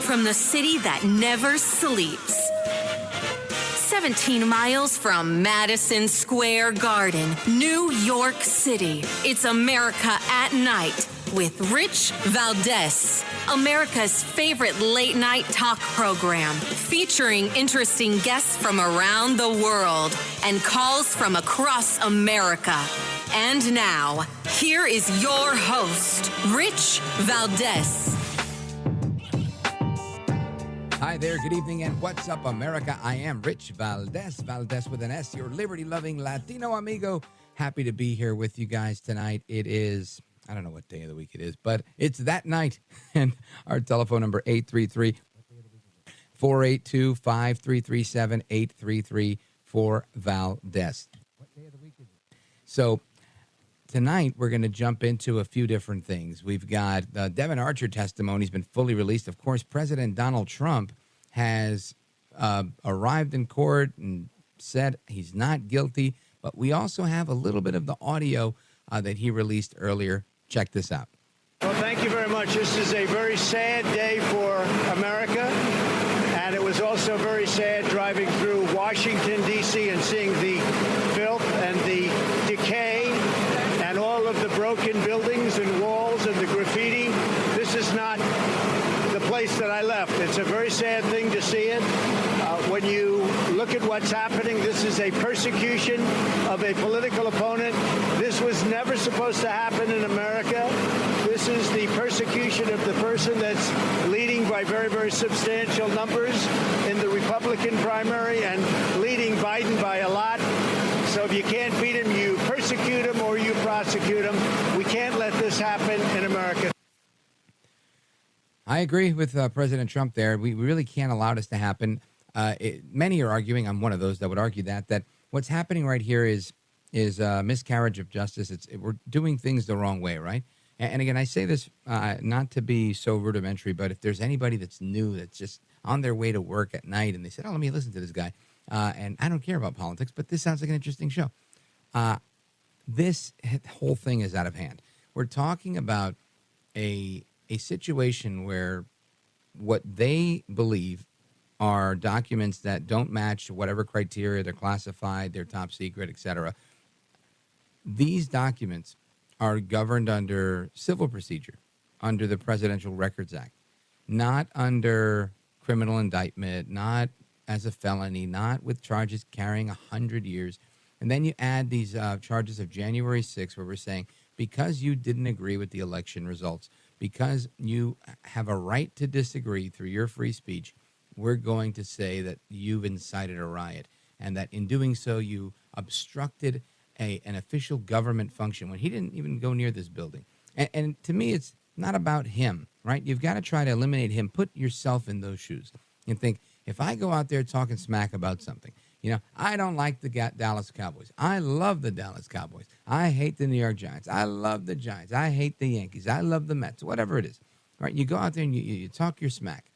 from the city that never sleeps. 17 miles from Madison Square Garden, New York City. It's America at Night with Rich Valdez, America's favorite late-night talk program, featuring interesting guests from around the world and calls from across America. And now, here is your host, Rich Valdez. Hi there, good evening, and what's up, America? I am Rich Valdez, Valdez with an S, your liberty-loving Latino amigo. Happy to be here with you guys tonight. It is, I don't know what day of the week it is, but it's that night. And our telephone number, 833-482-5337, 833-4-VALDEZ. What day of the week is it? So tonight, we're going to jump into a few different things. We've got Devin Archer testimony has been fully released. Of course, President Donald Trump has arrived in court and said he's not guilty. But we also have a little bit of the audio that he released earlier. Check this out. Well, thank you very much. This is a very sad day for America. And it was also very sad driving through Washington, D.C. and seeing the filth and the decay and all of the broken buildings and walls and the graffiti. This is not the place that I left. It's a very sad thing to see it. When you look at what's happening, this is a persecution of a political opponent. This was never supposed to happen in America. This is the persecution of the person that's leading by very, very substantial numbers in the Republican primary and leading Biden by a lot. So if you can't beat him, you persecute him or you prosecute him. We can't let this happen in America. I agree with President Trump there. We really can't allow this to happen. Many are arguing, I'm one of those that would argue that what's happening right here is miscarriage of justice. We're doing things the wrong way, right? And again, I say this not to be so rudimentary, but if there's anybody that's new, that's just on their way to work at night, and they said, oh, let me listen to this guy, and I don't care about politics, but this sounds like an interesting show. This whole thing is out of hand. We're talking about a situation where what they believe are documents that don't match whatever criteria, they're classified, they're top secret, etc. These documents are governed under civil procedure, under the Presidential Records Act, not under criminal indictment, not as a felony, not with charges carrying 100 years. And then you add these charges of January 6th, where we're saying, because you didn't agree with the election results, because you have a right to disagree through your free speech, we're going to say that you've incited a riot, and that in doing so, you obstructed an official government function when he didn't even go near this building. And to me, it's not about him, right? You've got to try to eliminate him. Put yourself in those shoes and think, if I go out there talking smack about something, I don't like the Dallas Cowboys. I love the Dallas Cowboys. I hate the New York Giants. I love the Giants. I hate the Yankees. I love the Mets, whatever it is, right? You go out there and you talk your smack.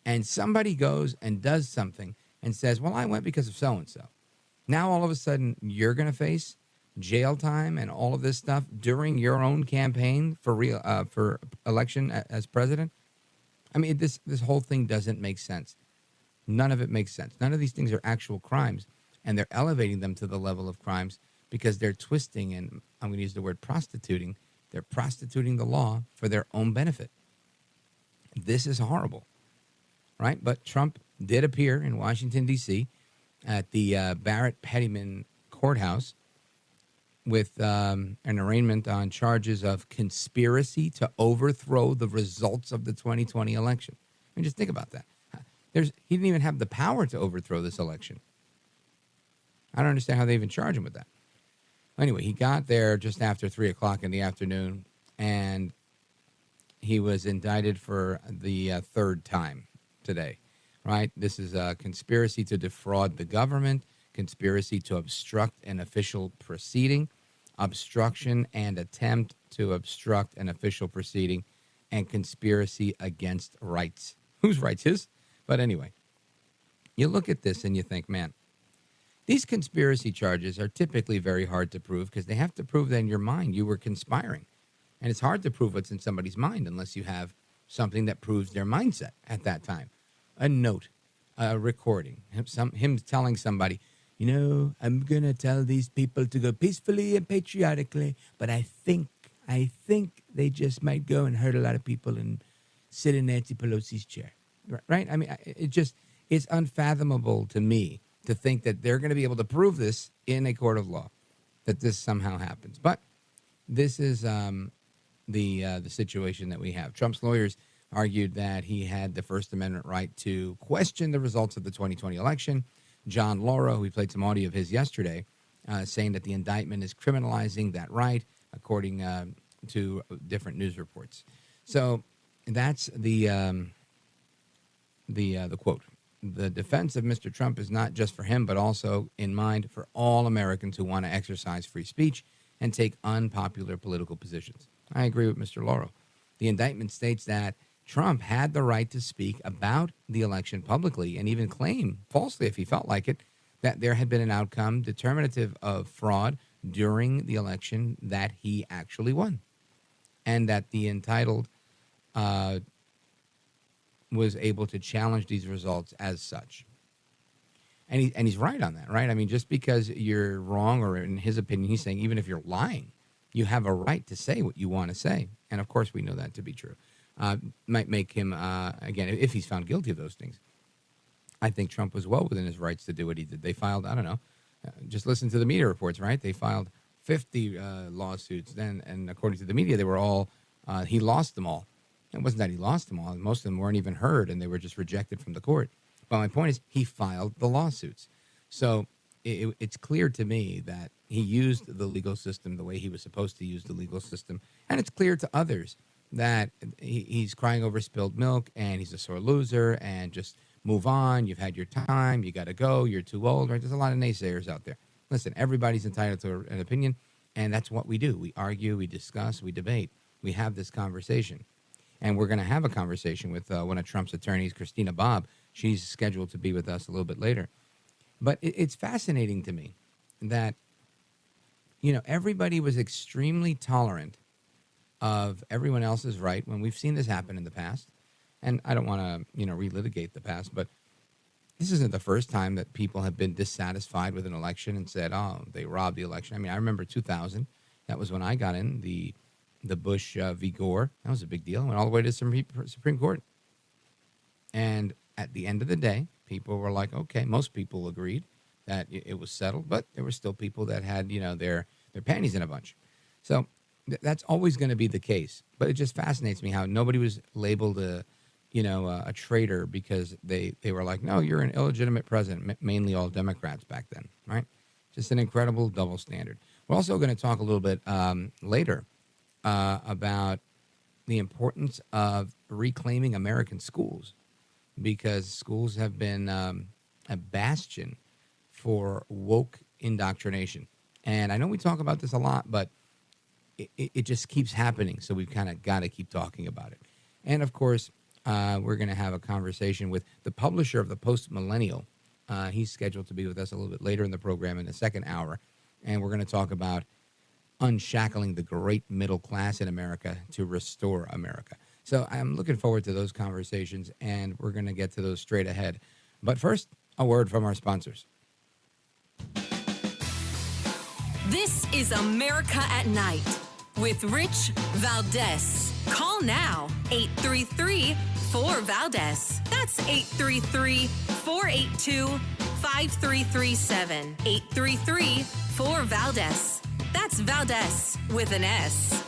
And somebody goes and does something and says, well, I went because of so-and-so. Now, all of a sudden, you're going to face jail time and all of this stuff during your own campaign for election as president. I mean, this whole thing doesn't make sense. None of it makes sense. None of these things are actual crimes, and they're elevating them to the level of crimes because they're twisting, and I'm going to use the word prostituting. They're prostituting the law for their own benefit. This is horrible. Right, but Trump did appear in Washington, D.C. at the Barrett Pettyman Courthouse with an arraignment on charges of conspiracy to overthrow the results of the 2020 election. I mean, just think about that. He didn't even have the power to overthrow this election. I don't understand how they even charge him with that. Anyway, he got there just after 3 o'clock in the afternoon, and he was indicted for the third time today, right? This is a conspiracy to defraud the government, conspiracy to obstruct an official proceeding, obstruction and attempt to obstruct an official proceeding, and conspiracy against rights. Whose rights? His? But anyway, you look at this and you think, man, these conspiracy charges are typically very hard to prove because they have to prove that in your mind you were conspiring. And it's hard to prove what's in somebody's mind unless you have something that proves their mindset at that time. A note, a recording, him telling somebody, I'm going to tell these people to go peacefully and patriotically, but I think they just might go and hurt a lot of people and sit in Nancy Pelosi's chair. Right? I mean, it's unfathomable to me to think that they're going to be able to prove this in a court of law, that this somehow happens. But this is the situation that we have. Trump's lawyers argued that he had the First Amendment right to question the results of the 2020 election. John Lauro, we played some audio of his yesterday, saying that the indictment is criminalizing that right, according to different news reports. So that's the quote. The defense of Mr. Trump is not just for him, but also in mind for all Americans who want to exercise free speech and take unpopular political positions. I agree with Mr. Lauro. The indictment states that Trump had the right to speak about the election publicly and even claim, falsely if he felt like it, that there had been an outcome determinative of fraud during the election that he actually won, and that the entitled was able to challenge these results as such. And he's right on that, right? I mean, just because you're wrong, or in his opinion, he's saying even if you're lying, you have a right to say what you want to say. And of course, we know that to be true. Might make him, again, if he's found guilty of those things, I think Trump was well within his rights to do what he did. They filed, I don't know, just listen to the media reports, right? They filed 50 lawsuits then, and according to the media, they were all, he lost them all. It wasn't that he lost them all. Most of them weren't even heard, and they were just rejected from the court. But my point is, he filed the lawsuits. So it's clear to me that he used the legal system the way he was supposed to use the legal system. And it's clear to others that he's crying over spilled milk and he's a sore loser and just move on. You've had your time. You got to go. You're too old, right? There's a lot of naysayers out there. Listen, everybody's entitled to an opinion, and that's what we do. We argue, we discuss, we debate. We have this conversation. And we're going to have a conversation with one of Trump's attorneys, Christina Bobb. She's scheduled to be with us a little bit later. But it's fascinating to me that, everybody was extremely tolerant of everyone else's right when we've seen this happen in the past. And I don't want to, relitigate the past, but this isn't the first time that people have been dissatisfied with an election and said, oh, they robbed the election. I mean, I remember 2000. That was when I got in, the Bush v. Gore. That was a big deal. Went all the way to the Supreme Court. And at the end of the day, people were like, okay, most people agreed that it was settled, but there were still people that had, their panties in a bunch. So that's always going to be the case. But it just fascinates me how nobody was labeled a traitor because they were like, no, you're an illegitimate president, mainly all Democrats back then, right? Just an incredible double standard. We're also going to talk a little bit later about the importance of reclaiming American schools, because schools have been a bastion for woke indoctrination. And I know we talk about this a lot, but it just keeps happening. So we've kind of got to keep talking about it. And of course, we're going to have a conversation with the publisher of the Post Millennial. He's scheduled to be with us a little bit later in the program in the second hour. And we're going to talk about unshackling the great middle class in America to restore America. So I'm looking forward to those conversations, and we're going to get to those straight ahead. But first, a word from our sponsors. This is America at Night with Rich Valdez. Call now, 833-4-VALDEZ. That's 833-482-5337. 833-4-VALDEZ. That's Valdez with an S.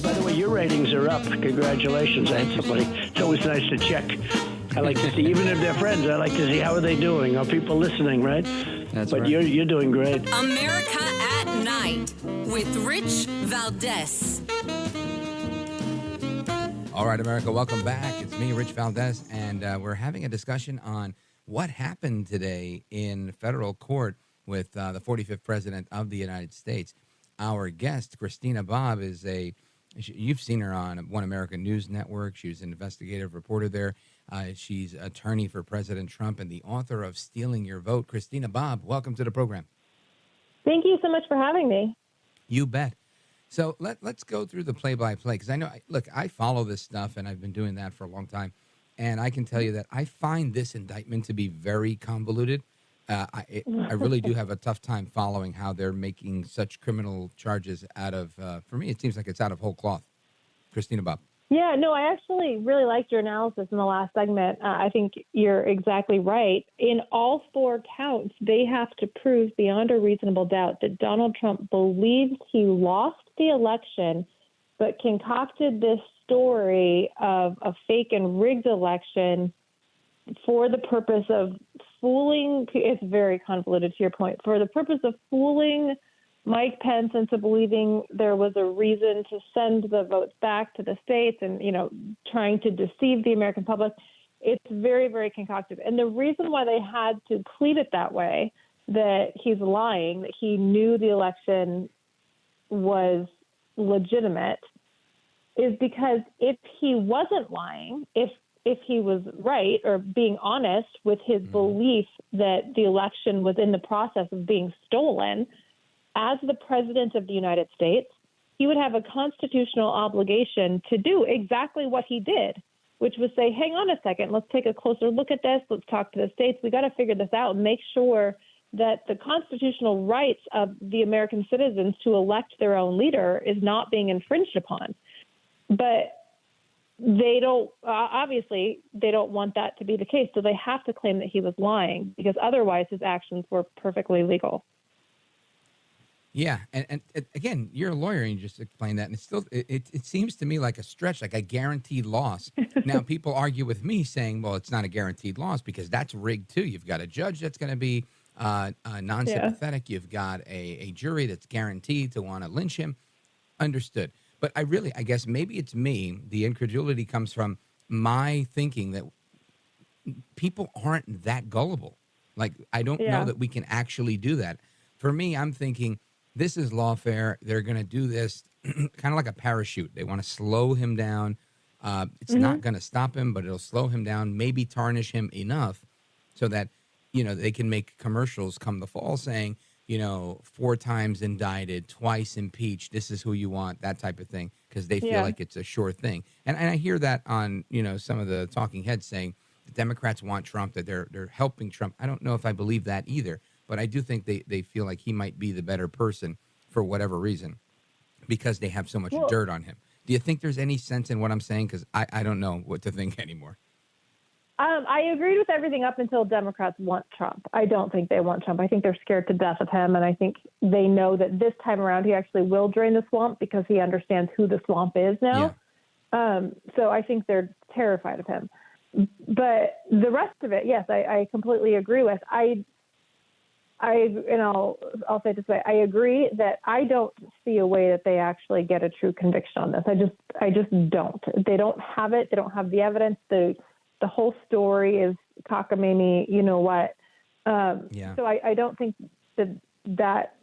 By the way, your ratings are up. Congratulations. I had somebody. It's always nice to check. I like to see, even if they're friends, I like to see how are they doing. Are people listening, right? That's but right. You're doing great. America at Night with Rich Valdez. All right, America, welcome back. It's me, Rich Valdez, and we're having a discussion on what happened today in federal court with the 45th president of the United States. Our guest, Christina Bobb, you've seen her on One American News Network. She was an investigative reporter there. She's attorney for President Trump and the author of Stealing Your Vote. Christina Bobb, welcome to the program. Thank you so much for having me. You bet. So let's go through the play-by-play, because I know, I follow this stuff, and I've been doing that for a long time, and I can tell you that I find this indictment to be very convoluted. I really do have a tough time following how they're making such criminal charges out of, for me, it seems like it's out of whole cloth. Christina Bobb. Yeah, no, I actually really liked your analysis in the last segment. I think you're exactly right. In all four counts, they have to prove beyond a reasonable doubt that Donald Trump believes he lost the election, but concocted this story of a fake and rigged election for the purpose of fooling. It's very convoluted, to your point. For the purpose of fooling Mike Pence into believing there was a reason to send the votes back to the states and, trying to deceive the American public. It's very, very concocted. And the reason why they had to plead it that way, that he's lying, that he knew the election was legitimate, is because if he wasn't lying, if he was right or being honest with his belief that the election was in the process of being stolen, as the president of the United States, he would have a constitutional obligation to do exactly what he did, which was say, hang on a second, let's take a closer look at this. Let's talk to the states. We got to figure this out and make sure that the constitutional rights of the American citizens to elect their own leader is not being infringed upon. But they don't, obviously, they don't want that to be the case. So they have to claim that he was lying, because otherwise his actions were perfectly legal. Yeah, and again, you're a lawyer, and you just explained that, and it's still it seems to me like a stretch, like a guaranteed loss. Now, people argue with me saying, well, it's not a guaranteed loss because that's rigged too. You've got a judge that's going to be non-sympathetic. Yeah. You've got a jury that's guaranteed to want to lynch him. Understood. But I guess maybe it's me. The incredulity comes from my thinking that people aren't that gullible. Like, I don't know that we can actually do that. For me, I'm thinking, this is lawfare. They're going to do this kind of like a parachute. They want to slow him down. It's not going to stop him, but it'll slow him down, maybe tarnish him enough so that, they can make commercials come the fall saying, 4 times indicted, twice impeached. This is who you want, that type of thing, because they feel like it's a sure thing. And I hear that on, some of the talking heads saying the Democrats want Trump, that they're helping Trump. I don't know if I believe that either. But I do think they feel like he might be the better person for whatever reason because they have so much dirt on him. Do you think there's any sense in what I'm saying? Because I don't know what to think anymore. I agreed with everything up until Democrats want Trump. I don't think they want Trump. I think they're scared to death of him. And I think they know that this time around he actually will drain the swamp because he understands who the swamp is now. Yeah. So I think they're terrified of him. But the rest of it, yes, I completely agree with. I'll say it this way. I agree that I don't see a way that they actually get a true conviction on this. I just don't. They don't have it. They don't have the evidence. The whole story is cockamamie. You know what? So I don't think that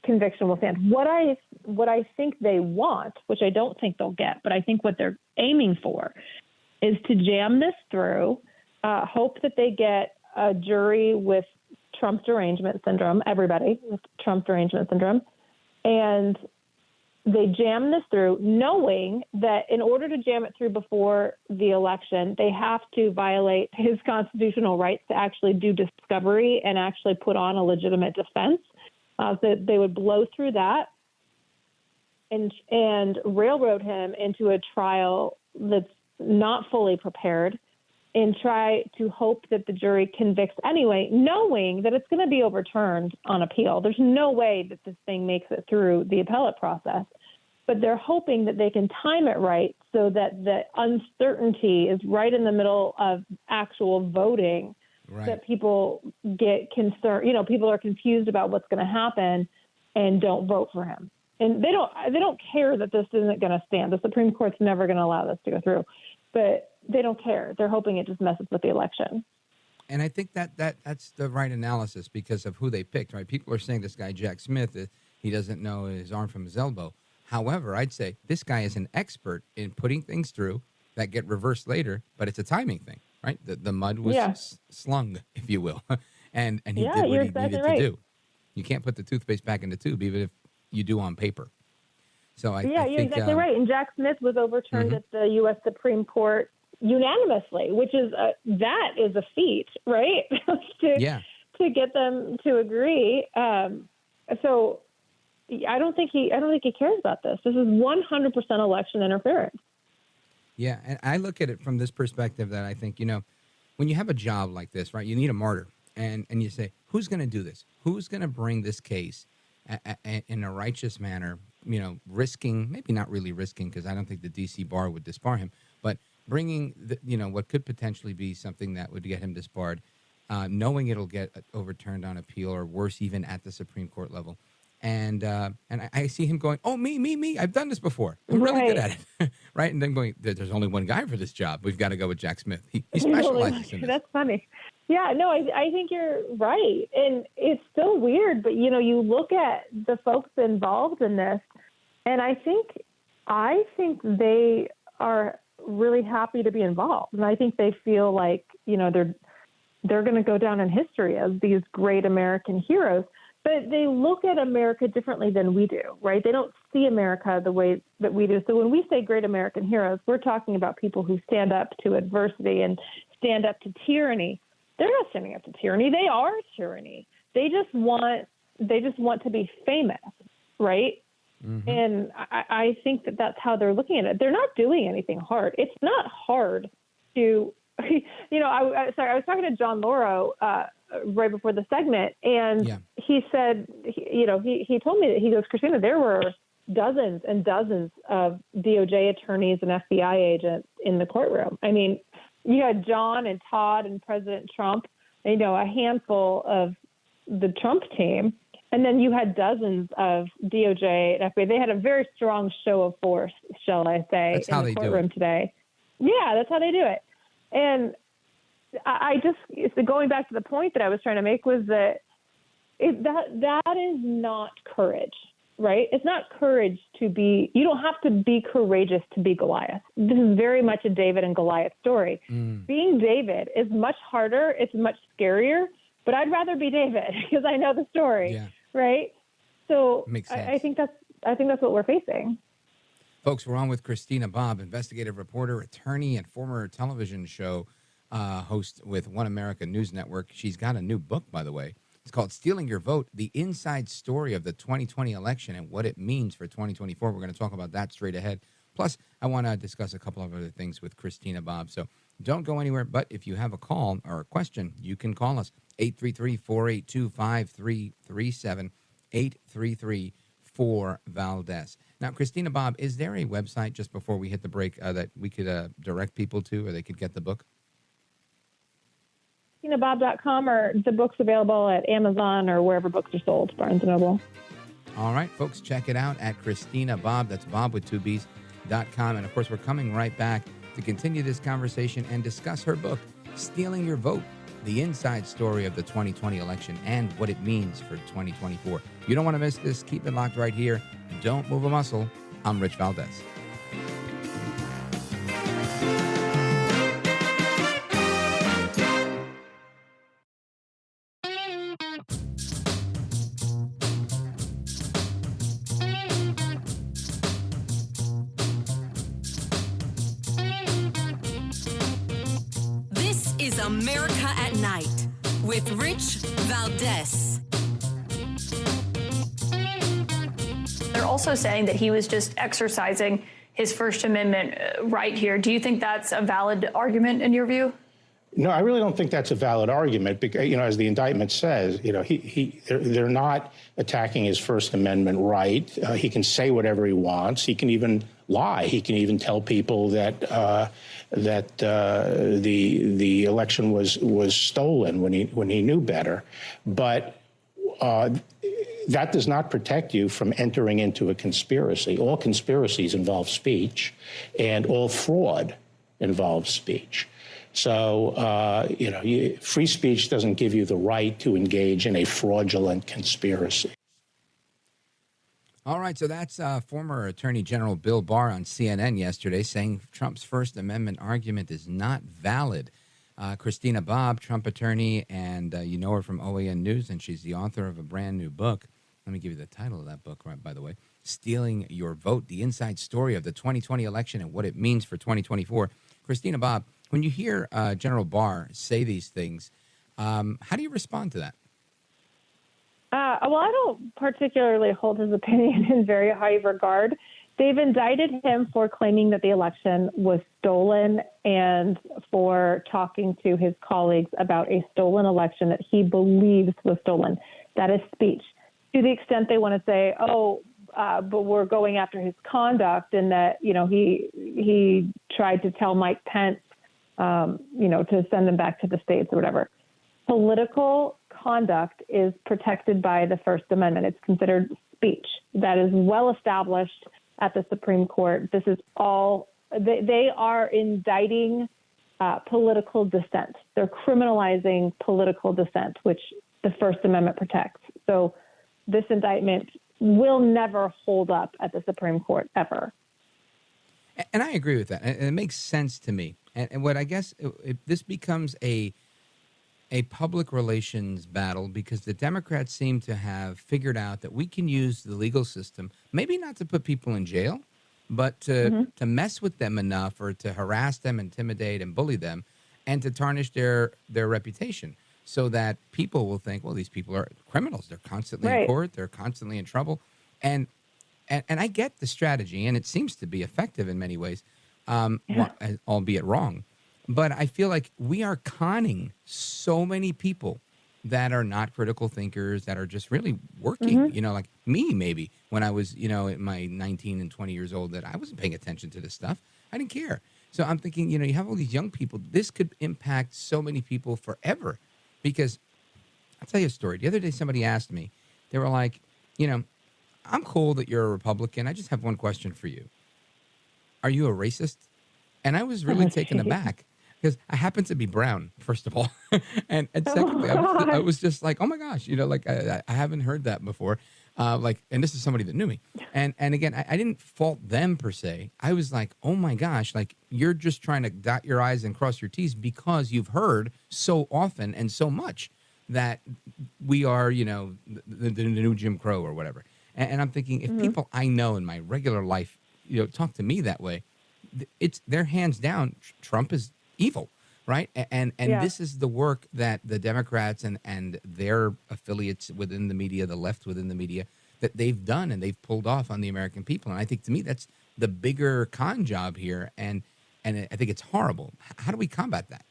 conviction will stand. What I think they want, which I don't think they'll get, but I think what they're aiming for is to jam this through, hope that they get a jury with Trump derangement syndrome, everybody with Trump derangement syndrome. And they jam this through knowing that in order to jam it through before the election, they have to violate his constitutional rights to actually do discovery and actually put on a legitimate defense. So they would blow through that and railroad him into a trial that's not fully prepared and try to hope that the jury convicts anyway, knowing that it's going to be overturned on appeal. There's no way that this thing makes it through the appellate process. But they're hoping that they can time it right so that the uncertainty is right in the middle of actual voting, that people get concerned. People are confused about what's going to happen and don't vote for him. And they don't care that this isn't going to stand. The Supreme Court's never going to allow this to go through. But they don't care. They're hoping it just messes with the election. And I think that's the right analysis because of who they picked, right? People are saying this guy, Jack Smith, he doesn't know his arm from his elbow. However, I'd say this guy is an expert in putting things through that get reversed later, but it's a timing thing, right? The mud was slung, if you will, and he did what he needed to do. You can't put the toothpaste back in the tube, even if you do on paper. So I think, you're exactly right. And Jack Smith was overturned at the U.S. Supreme Court unanimously, which is that is a feat, right? to get them to agree. So I don't think he cares about this. This is 100% election interference. Yeah, and I look at it from this perspective that I think, when you have a job like this, right, you need a martyr. And you say, who's going to do this? Who's going to bring this case in a righteous manner, risking, maybe not really risking, because I don't think the D.C. bar would disbar him, but bringing, what could potentially be something that would get him disbarred, knowing it'll get overturned on appeal or worse, even at the Supreme Court level. And I see him going, oh, me. I've done this before. I'm really good at it. Right? And then going, there's only one guy for this job. We've got to go with Jack Smith. He specializes in this. That's funny. Yeah, no, I think you're right. And it's still weird, but, you look at the folks involved in this, and I think they are really happy to be involved. And I think they feel like, they're going to go down in history as these great American heroes. But they look at America differently than we do, right? They don't see America the way that we do. So when we say great American heroes, we're talking about people who stand up to adversity and stand up to tyranny. They're not standing up to tyranny. They are tyranny. They just want to be famous, right? Mm-hmm. And I think that's how they're looking at it. They're not doing anything hard. It's not hard to, I was talking to John Lauro right before the segment, and he said, he told me that he goes, Christina, there were dozens and dozens of DOJ attorneys and FBI agents in the courtroom. I mean, you had John and Todd and President Trump, a handful of the Trump team, and then you had dozens of DOJ and FBI. They had a very strong show of force, shall I say, in the courtroom today. Yeah, that's how they do it. And I just, going back to the point that I was trying to make was that that is not courage, right? It's not courage you don't have to be courageous to be Goliath. This is very much a David and Goliath story. Being David is much harder. It's much scarier, but I'd rather be David because I know the story, right? So makes sense. I think that's what we're facing. Folks, we're on with Christina Bobb, investigative reporter, attorney, and former television show host with One America News Network. She's got a new book, by the way. It's called Stealing Your Vote, The Inside Story of the 2020 Election and What It Means for 2024. We're going to talk about that straight ahead. Plus, I want to discuss a couple of other things with Christina Bobb. So don't go anywhere. But if you have a call or a question, you can call us. 833-482-5337, 833-4-VALDEZ. Now, Christina Bobb, is there a website just before we hit the break that we could direct people to or they could get the book? ChristinaBobb.com, or the book's available at Amazon or wherever books are sold, Barnes & Noble. All right, folks, check it out at Christina Bobb. That's Bob with 2Bs.com. And, of course, we're coming right back to continue this conversation and discuss her book, Stealing Your Vote, The Inside Story of the 2020 Election and What It Means for 2024. You don't want to miss this. Keep it locked right here. Don't move a muscle. I'm Rich Valdez. This is America at Night with Rich Valdez. They're also saying that he was just exercising his First Amendment right here. Do you think that's a valid argument in your view? No, I really don't think that's a valid argument because, as the indictment says, they're not attacking his First Amendment right. He can say whatever he wants. He can even lie. He can even tell people that the election was stolen when he knew better. But that does not protect you from entering into a conspiracy. All conspiracies involve speech, and all fraud involves speech. So, free speech doesn't give you the right to engage in a fraudulent conspiracy. All right, so that's former Attorney General Bill Barr on CNN yesterday saying Trump's First Amendment argument is not valid. Christina Bobb, Trump attorney, and you know her from OAN News, and she's the author of a brand new book. Let me give you the title of that book, right, by the way. Stealing Your Vote, the inside story of the 2020 election and what it means for 2024. Christina Bobb, when you hear General Barr say these things, how do you respond to that? Well, I don't particularly hold his opinion in very high regard. They've indicted him for claiming that the election was stolen and for talking to his colleagues about a stolen election that he believes was stolen. That is speech. To the extent they want to say, but we're going after his conduct and that, he tried to tell Mike Pence, to send him back to the States or whatever. Political conduct is protected by the First Amendment. It's considered speech. That is well established at the Supreme Court. This is all, they are indicting political dissent. They're criminalizing political dissent, which the First Amendment protects. So this indictment will never hold up at the Supreme Court, ever. And I agree with that. And it makes sense to me. And what I guess this becomes a public relations battle because the Democrats seem to have figured out that we can use the legal system, maybe not to put people in jail, but to mess with them enough or to harass them, intimidate, and bully them, and to tarnish their reputation so that people will think, well, these people are criminals. They're constantly in court. They're constantly in trouble. And I get the strategy, and it seems to be effective in many ways, albeit wrong. But I feel like we are conning so many people that are not critical thinkers, that are just really working, like me maybe when I was, at my 19 and 20 years old, that I wasn't paying attention to this stuff. I didn't care. So I'm thinking, you have all these young people. This could impact so many people forever because I'll tell you a story. The other day somebody asked me, they were like, I'm cool that you're a Republican. I just have one question for you. Are you a racist? And I was really taken aback. Because I happen to be brown, first of all. and secondly, I was just like, oh, my gosh, I haven't heard that before. And this is somebody that knew me. And again, I didn't fault them per se. I was like, oh, my gosh, you're just trying to dot your I's and cross your T's because you've heard so often and so much that we are, the new Jim Crow or whatever. And I'm thinking if people I know in my regular life, talk to me that way, they're hands down, Trump is evil, right? And this is the work that the Democrats and their affiliates within the media, the left within the media, that they've done and they've pulled off on the American people. And I think to me that's the bigger con job here, and I think it's horrible. How do we combat that?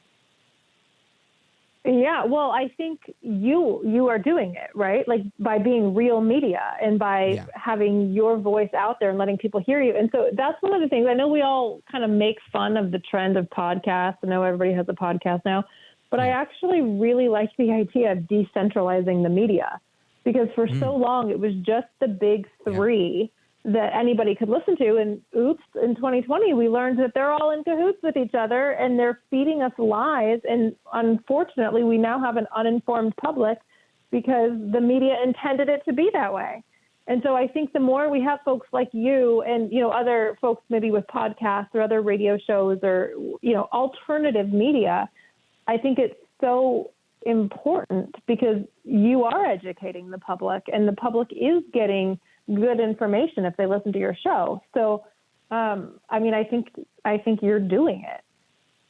Yeah, well, I think you are doing it, right? Like by being real media and by having your voice out there and letting people hear you. And so that's one of the things. I know we all kind of make fun of the trend of podcasts. I know everybody has a podcast now, but I actually really like the idea of decentralizing the media because for so long it was just the big three that anybody could listen to. And oops, in 2020, we learned that they're all in cahoots with each other and they're feeding us lies. And unfortunately, we now have an uninformed public because the media intended it to be that way. And so I think the more we have folks like you and, other folks maybe with podcasts or other radio shows or, alternative media, I think it's so important because you are educating the public and the public is getting good information if they listen to your show. So, I think you're doing it.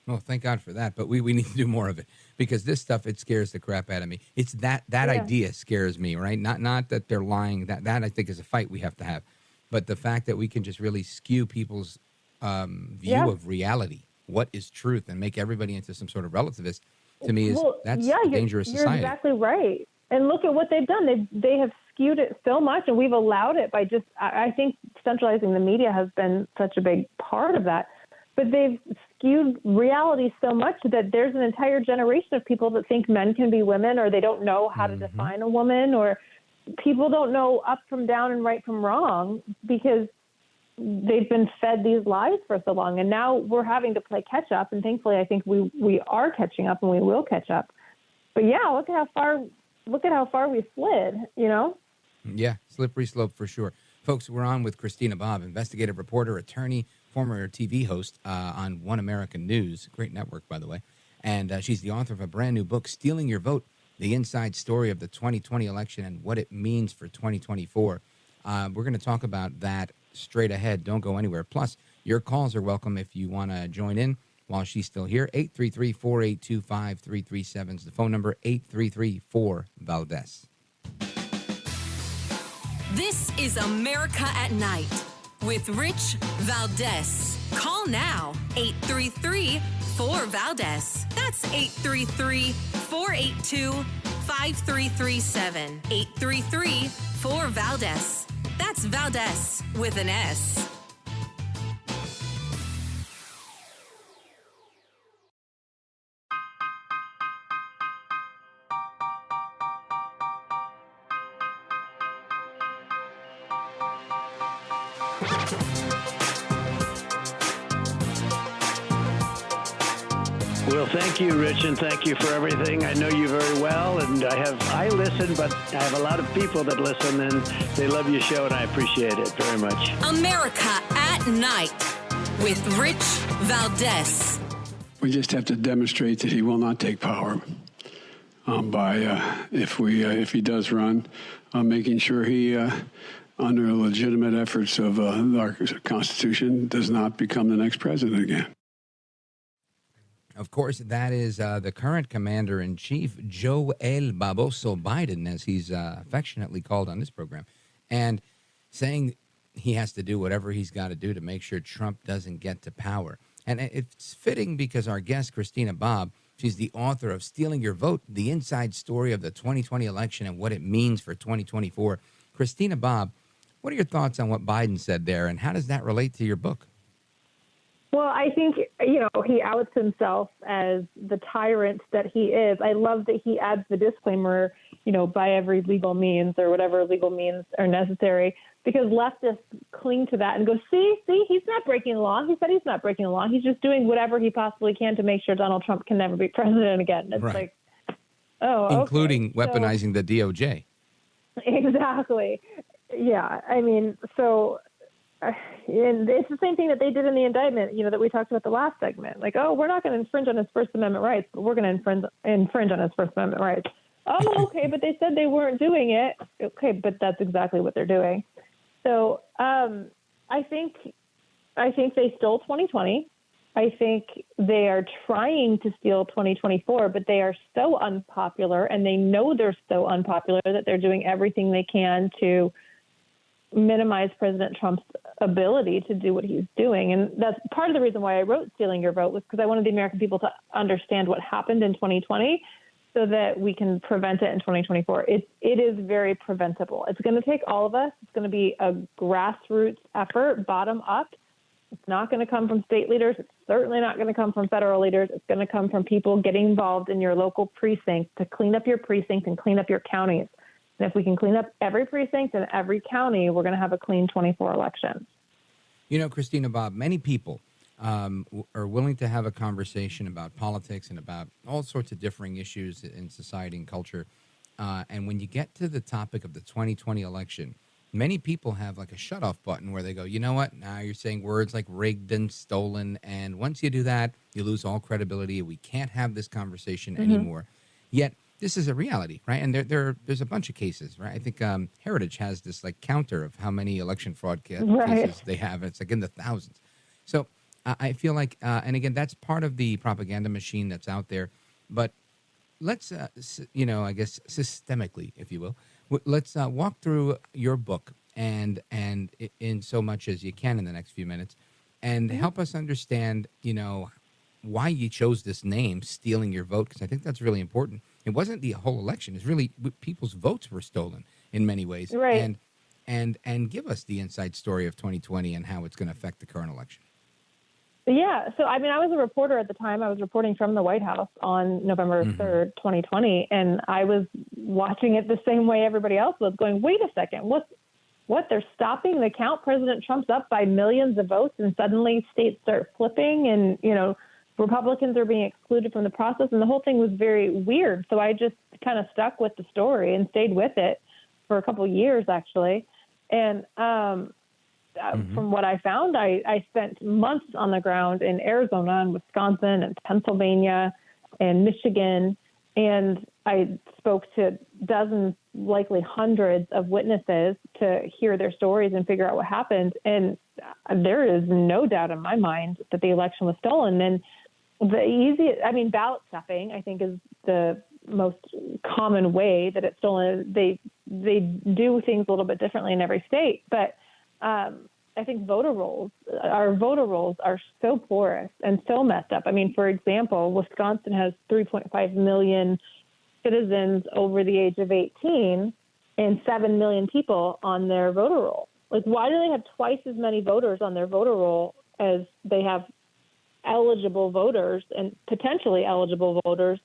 Well, thank God for that. But we need to do more of it because this stuff, it scares the crap out of me. It's that idea scares me, right? Not that they're lying. That I think is a fight we have to have. But the fact that we can just really skew people's view of reality, what is truth, and make everybody into some sort of relativist, to me that's a dangerous society. You're exactly right. And look at what they've done. They have skewed it so much, and we've allowed it by I think centralizing the media has been such a big part of that. But they've skewed reality so much that there's an entire generation of people that think men can be women, or they don't know how to define a woman, or people don't know up from down and right from wrong because they've been fed these lies for so long, and now we're having to play catch up. And thankfully, I think we are catching up, and we will catch up. But yeah, look at how far we slid. Yeah, slippery slope for sure. Folks, we're on with Christina Bobb, investigative reporter, attorney, former TV host on One American News, great network, by the way. And she's the author of a brand new book, Stealing Your Vote, the inside story of the 2020 election and what it means for 2024. We're going to talk about that straight ahead. Don't go anywhere. Plus, your calls are welcome if you want to join in while she's still here. 833-482-5337 is the phone number, 833-4-VALDEZ. This is America at Night with Rich Valdez. Call now, 833-4-VALDEZ. That's 833-482-5337. 833-4-VALDEZ. That's Valdez with an S. Well, thank you, Rich, and thank you for everything. I know you very well, and I listen, but I have a lot of people that listen, and they love your show, and I appreciate it very much. America at Night with Rich Valdez. We just have to demonstrate that he will not take power by, if he does run, making sure he, under legitimate efforts of our Constitution, does not become the next president again. Of course, that is the current commander-in-chief, Joel Baboso Biden, as he's affectionately called on this program, and saying he has to do whatever he's got to do to make sure Trump doesn't get to power. And it's fitting because our guest, Christina Bobb, she's the author of Stealing Your Vote, the inside story of the 2020 election and what it means for 2024. Christina Bobb, what are your thoughts on what Biden said there, and how does that relate to your book? Well, I think, he outs himself as the tyrant that he is. I love that he adds the disclaimer, by every legal means or whatever legal means are necessary, because leftists cling to that and go, see, he's not breaking the law. He said he's not breaking the law. He's just doing whatever he possibly can to make sure Donald Trump can never be president again. It's right. like, oh, including okay. weaponizing the DOJ. Exactly. Yeah. I mean, so... and it's the same thing that they did in the indictment, that we talked about the last segment. Like, oh, we're not going to infringe on his First Amendment rights, but we're going to infringe on his First Amendment rights. Oh, okay, but they said they weren't doing it. Okay, but that's exactly what they're doing. So I think they stole 2020. I think they are trying to steal 2024, but they are so unpopular, and they know they're so unpopular that they're doing everything they can to minimize President Trump's ability to do what he's doing. And that's part of the reason why I wrote Stealing Your Vote, was because I wanted the American people to understand what happened in 2020 so that we can prevent it in 2024. It is very preventable. It's going to take all of us. It's going to be a grassroots effort, bottom up. It's not going to come from state leaders. It's certainly not going to come from federal leaders. It's going to come from people getting involved in your local precinct to clean up your precinct and clean up your counties. And if we can clean up every precinct and every county, we're going to have a clean 24 election. Christina Bobb, many people are willing to have a conversation about politics and about all sorts of differing issues in society and culture. And when you get to the topic of the 2020 election, many people have like a shut-off button where they go, you know what, now you're saying words like rigged and stolen. And once you do that, you lose all credibility. We can't have this conversation anymore. Yet, this is a reality, right? And there's a bunch of cases, right? I think Heritage has this like counter of how many election fraud cases they have. It's like in the thousands. So I feel like, and again, that's part of the propaganda machine that's out there. But let's, I guess systemically, if you will, let's walk through your book and in so much as you can in the next few minutes, and help us understand, why you chose this name, Stealing Your Vote, because I think that's really important. It wasn't the whole election. It's really people's votes were stolen in many ways. Right. And give us the inside story of 2020 and how it's going to affect the current election. Yeah. So, I was a reporter at the time. I was reporting from the White House on November 3rd, 2020. And I was watching it the same way everybody else was, going, wait a second, what, they're stopping the count? President Trump's up by millions of votes, and suddenly states start flipping, and, Republicans are being excluded from the process. And the whole thing was very weird. So I just kind of stuck with the story and stayed with it for a couple of years, actually. And from what I found, I spent months on the ground in Arizona and Wisconsin and Pennsylvania and Michigan. And I spoke to dozens, likely hundreds of witnesses to hear their stories and figure out what happened. And there is no doubt in my mind that the election was stolen. And ballot stuffing, I think, is the most common way that it's stolen. They do things a little bit differently in every state. But I think our voter rolls are so porous and so messed up. I mean, for example, Wisconsin has 3.5 million citizens over the age of 18 and 7 million people on their voter roll. Like, why do they have twice as many voters on their voter roll as they have eligible voters and potentially eligible voters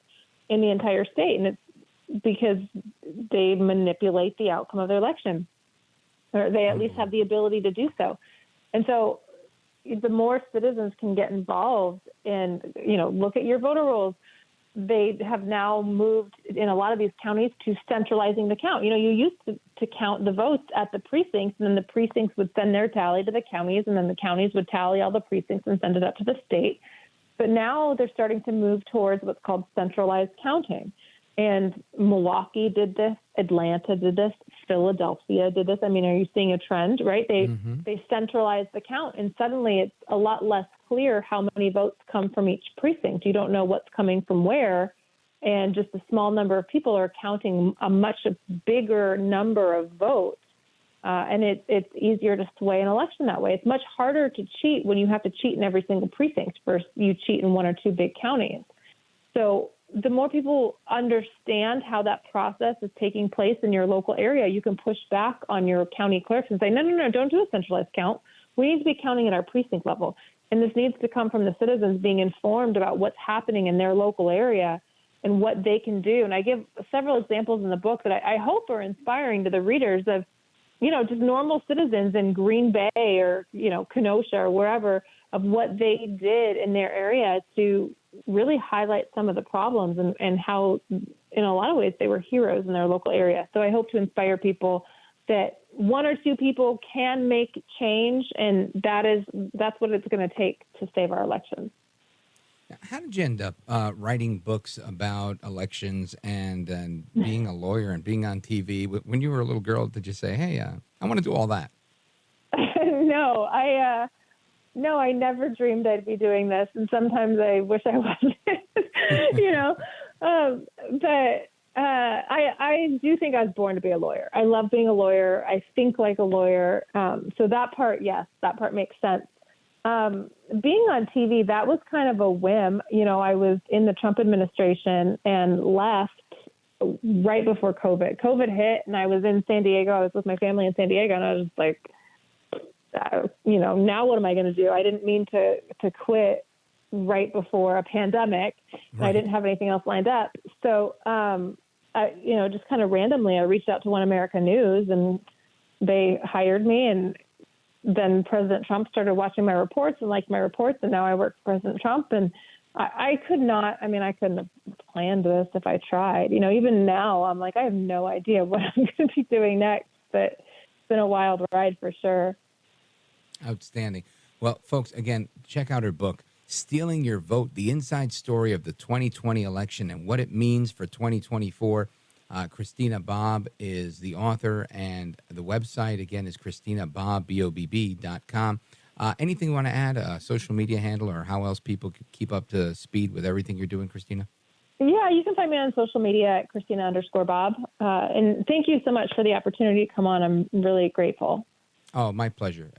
in the entire state? And it's because they manipulate the outcome of their election, or they at least have the ability to do so. And so the more citizens can get involved and, look at your voter rolls, they have now moved in a lot of these counties to centralizing the count. You used to count the votes at the precincts, and then the precincts would send their tally to the counties, and then the counties would tally all the precincts and send it up to the state. But now they're starting to move towards what's called centralized counting. And Milwaukee did this, Atlanta did this, Philadelphia did this. I mean, are you seeing a trend, right? They centralized the count, and suddenly it's a lot less clear how many votes come from each precinct. You don't know what's coming from where, and just a small number of people are counting a much bigger number of votes. And it's easier to sway an election that way. It's much harder to cheat when you have to cheat in every single precinct versus you cheat in one or two big counties. So the more people understand how that process is taking place in your local area, you can push back on your county clerks and say, no, don't do a centralized count. We need to be counting at our precinct level. And this needs to come from the citizens being informed about what's happening in their local area and what they can do. And I give several examples in the book that I hope are inspiring to the readers of, just normal citizens in Green Bay or, Kenosha or wherever, of what they did in their area to really highlight some of the problems and how, in a lot of ways, they were heroes in their local area. So I hope to inspire people that one or two people can make change, and that's what it's going to take to save our elections. How did you end up writing books about elections and being a lawyer and being on TV? When you were a little girl, did you say, hey, I want to do all that? No, I never dreamed I'd be doing this. And sometimes I wish I wasn't, but I do think I was born to be a lawyer. I love being a lawyer. I think like a lawyer. So that part, yes, that part makes sense. Being on TV, that was kind of a whim. I was in the Trump administration and left right before COVID. COVID hit, and I was in San Diego. I was with my family in San Diego, and I was like, now what am I going to do? I didn't mean to quit right before a pandemic. Right. I didn't have anything else lined up. So, just kind of randomly, I reached out to One America News, and they hired me, and then President Trump started watching my reports and liked my reports, and now I work for President Trump. And I couldn't have planned this if I tried. Even now, I'm like, I have no idea what I'm going to be doing next, but it's been a wild ride for sure. Outstanding. Well, folks, again, check out her book, Stealing Your Vote, The Inside Story of the 2020 Election and What It Means for 2024. Christina Bobb is the author, and the website, again, is ChristinaBobb.com. Anything you want to add, a social media handle, or how else people can keep up to speed with everything you're doing, Christina? Yeah, you can find me on social media at Christina_Bobb. And thank you so much for the opportunity to come on. I'm really grateful. Oh, my pleasure.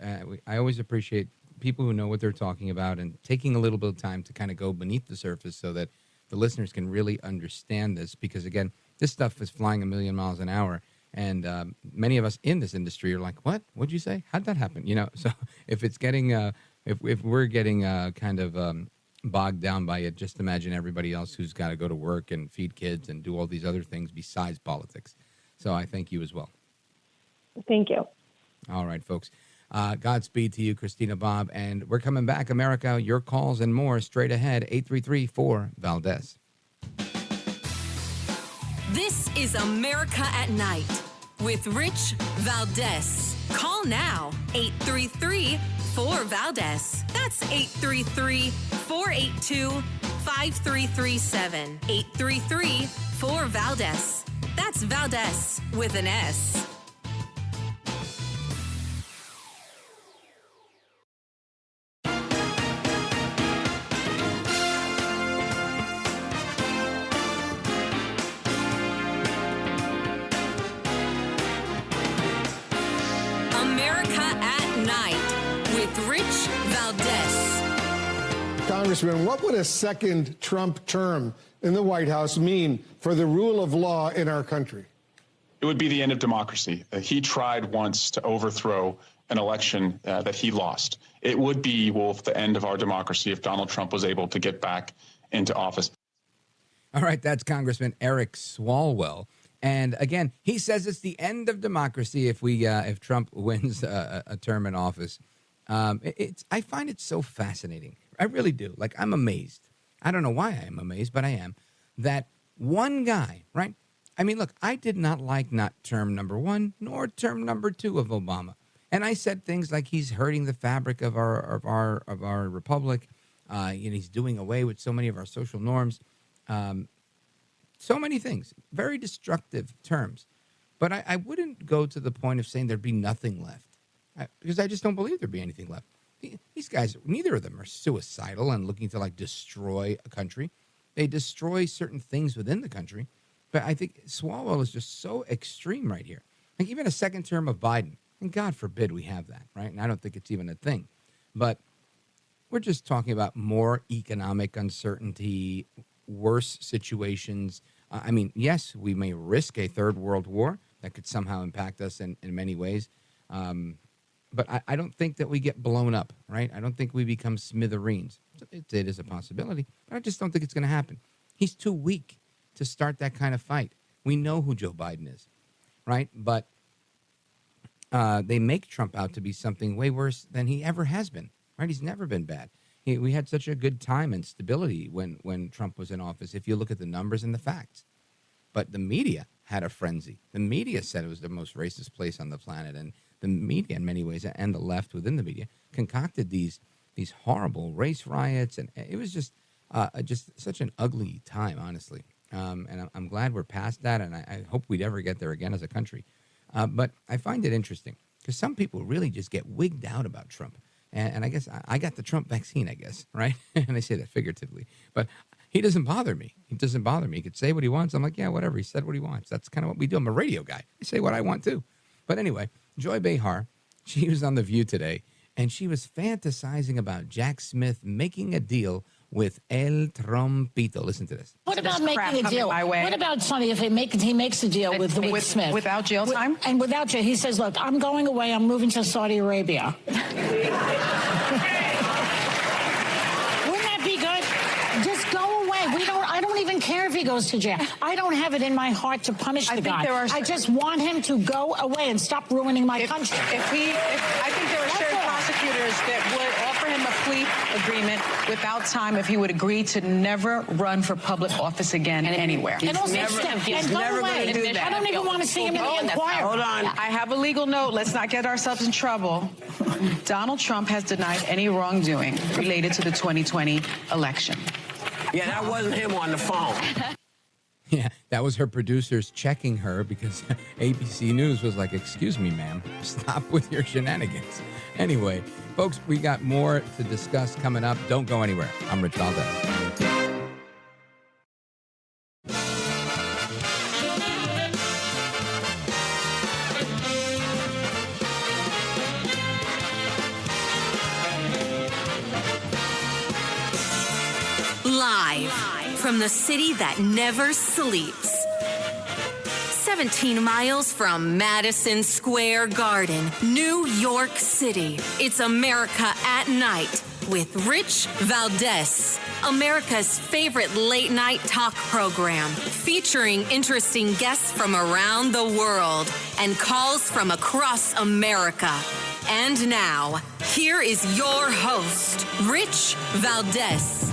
I always appreciate people who know what they're talking about and taking a little bit of time to kind of go beneath the surface so that the listeners can really understand this. Because, again, this stuff is flying a million miles an hour. And many of us in this industry are like, what? What'd you say? How'd that happen? So if it's getting, if we're getting kind of bogged down by it, just imagine everybody else who's got to go to work and feed kids and do all these other things besides politics. So I thank you as well. Thank you. All right, folks. Godspeed to you, Christina Bobb. And we're coming back, America. Your calls and more straight ahead. 833-4-VALDEZ. This is America at Night with Rich Valdez. Call now, 833-4-VALDEZ. That's 833-482-5337. 833-4-VALDEZ. That's Valdez with an S. Congressman, what would a second Trump term in the White House mean for the rule of law in our country? It would be the end of democracy. He tried once to overthrow an election that he lost. It would be, Wolf, the end of our democracy if Donald Trump was able to get back into office. All right, that's Congressman Eric Swalwell. And again, he says it's the end of democracy if Trump wins a term in office. I find it so fascinating. I really do. Like, I'm amazed. I don't know why I am amazed, but I am. That one guy, right? I mean, look, I did not like not term number 1 nor term number 2 of Obama. And I said things like he's hurting the fabric of our republic. He's doing away with so many of our social norms. So many things. Very destructive terms. But I wouldn't go to the point of saying there'd be nothing left. Because I just don't believe there'd be anything left. These guys, neither of them are suicidal and looking to, like, destroy a country. They destroy certain things within the country. But I think Swalwell is just so extreme right here. Like, even a second term of Biden, and God forbid we have that, right? And I don't think it's even a thing. But we're just talking about more economic uncertainty, worse situations. I mean, yes, we may risk a third world war that could somehow impact us in many ways. But I don't think that we get blown up, right? I don't think we become smithereens. It is a possibility, but I just don't think it's going to happen. He's too weak to start that kind of fight. We know who Joe Biden is, right? But they make Trump out to be something way worse than he ever has been, right? He's never been bad. We had such a good time and stability when Trump was in office, if you look at the numbers and the facts. But the media had a frenzy. The media said it was the most racist place on the planet, and the media, in many ways, and the left within the media, concocted these horrible race riots, and it was just such an ugly time, honestly. And I'm glad we're past that, and I hope we'd ever get there again as a country. But I find it interesting because some people really just get wigged out about Trump, and I guess I got the Trump vaccine, I guess, right? And I say that figuratively, but he doesn't bother me. He doesn't bother me. He could say what he wants. I'm like, yeah, whatever. He said what he wants. That's kind of what we do. I'm a radio guy. I say what I want too. But anyway, Joy Behar, she was on The View today, and she was fantasizing about Jack Smith making a deal with El Trompito. Listen to this. What about making a deal? What about Sonny if he makes a deal with Smith? Without jail time? And without jail. He says, look, I'm going away. I'm moving to Saudi Arabia. Wouldn't that be good? Just go away. I don't even care if he goes to jail. I don't have it in my heart to punish the guy. I just want him to go away and stop ruining my country. I think there are certain prosecutors that would offer him a plea agreement without time if he would agree to never run for public office again anywhere. And also he's never going to do that. I don't even want to see him in the inquiry. Hold on. I have a legal note. Let's not get ourselves in trouble. Donald Trump has denied any wrongdoing related to the 2020 election. Yeah, that wasn't him on the phone. Yeah, that was her producers checking her because ABC News was like, excuse me, ma'am, stop with your shenanigans. Anyway, folks, we got more to discuss coming up. Don't go anywhere. I'm Rich Valdez. Live from the city that never sleeps. 17 miles from Madison Square Garden, New York City. It's America at Night with Rich Valdez, America's favorite late night talk program, featuring interesting guests from around the world and calls from across America. And now, here is your host, Rich Valdez.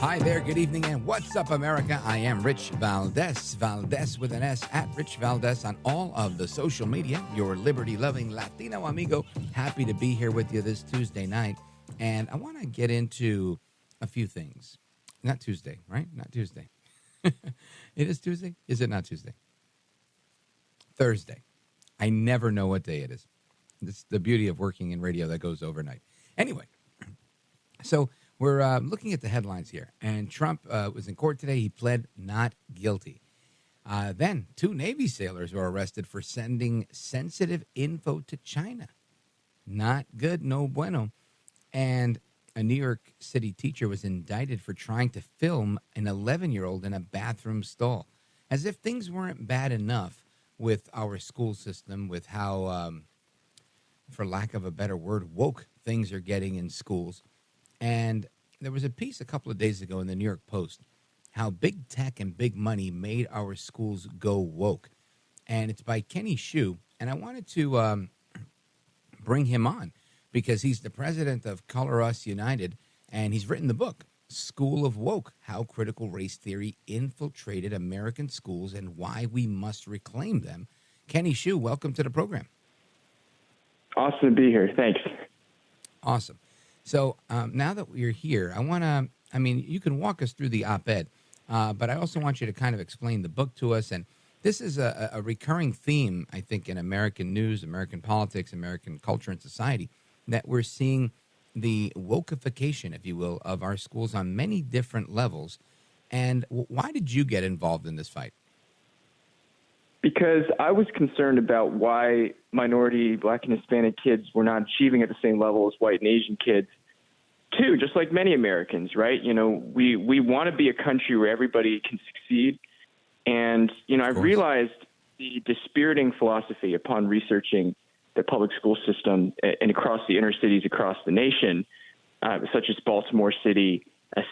Hi there, good evening, and what's up, America? I am Rich Valdez, Valdez with an S, at Rich Valdez on all of the social media, your liberty-loving Latino amigo. Happy to be here with you this Tuesday night, and I want to get into a few things. Not Tuesday, right? Not Tuesday. It is Tuesday? Is it not Tuesday? Thursday. I never know what day it is. It's the beauty of working in radio that goes overnight. Anyway, so we're looking at the headlines here, and Trump was in court today. He pled not guilty. Then 2 Navy sailors were arrested for sending sensitive info to China. Not good, no bueno. And a New York City teacher was indicted for trying to film an 11-year-old in a bathroom stall. As if things weren't bad enough with our school system, with how, for lack of a better word, woke things are getting in schools. And there was a piece a couple of days ago in the New York Post, how big tech and big money made our schools go woke. And it's by Kenny Xu. And I wanted to bring him on because he's the president of Color Us United. And he's written the book, School of Woke, How Critical Race Theory Infiltrated American Schools and Why We Must Reclaim Them. Kenny Xu, welcome to the program. Awesome to be here. Thanks. Awesome. So now that we're here, you can walk us through the op-ed, but I also want you to kind of explain the book to us. And this is a recurring theme, I think, in American news, American politics, American culture and society, that we're seeing the wokeification, if you will, of our schools on many different levels. And why did you get involved in this fight? Because I was concerned about why minority, Black and Hispanic kids were not achieving at the same level as white and Asian kids, too, just like many Americans, right? You know, we want to be a country where everybody can succeed. And, I realized the dispiriting philosophy upon researching the public school system and across the inner cities across the nation, such as Baltimore City,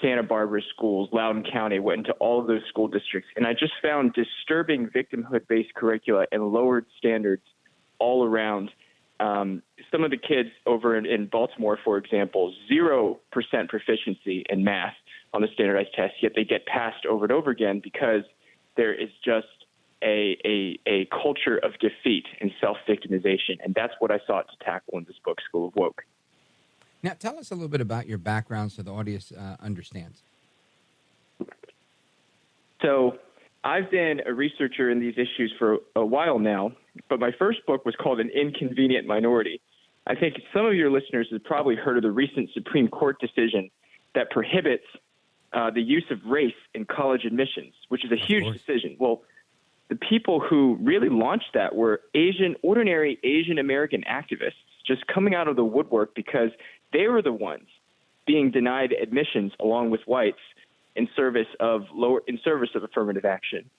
Santa Barbara schools, Loudoun County, went into all of those school districts. And I just found disturbing victimhood-based curricula and lowered standards all around. Some of the kids over in Baltimore, for example, 0% proficiency in math on the standardized test, yet they get passed over and over again because there is just a culture of defeat and self-victimization. And that's what I sought to tackle in this book, School of Woke. Now, tell us a little bit about your background so the audience understands. So I've been a researcher in these issues for a while now, but my first book was called An Inconvenient Minority. I think some of your listeners have probably heard of the recent Supreme Court decision that prohibits the use of race in college admissions, which is a huge decision. Well, the people who really launched that were ordinary Asian American activists just coming out of the woodwork because they were the ones being denied admissions along with whites in service of affirmative action.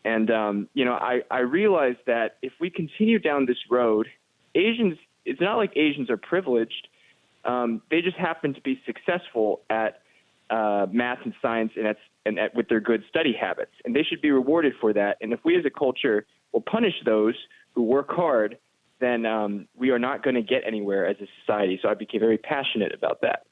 And, I realized that if we continue down this road, it's not like Asians are privileged. They just happen to be successful at math and science and with their good study habits. And they should be rewarded for that. And if we as a culture will punish those who work hard, then we are not going to get anywhere as a society. So I became very passionate about that.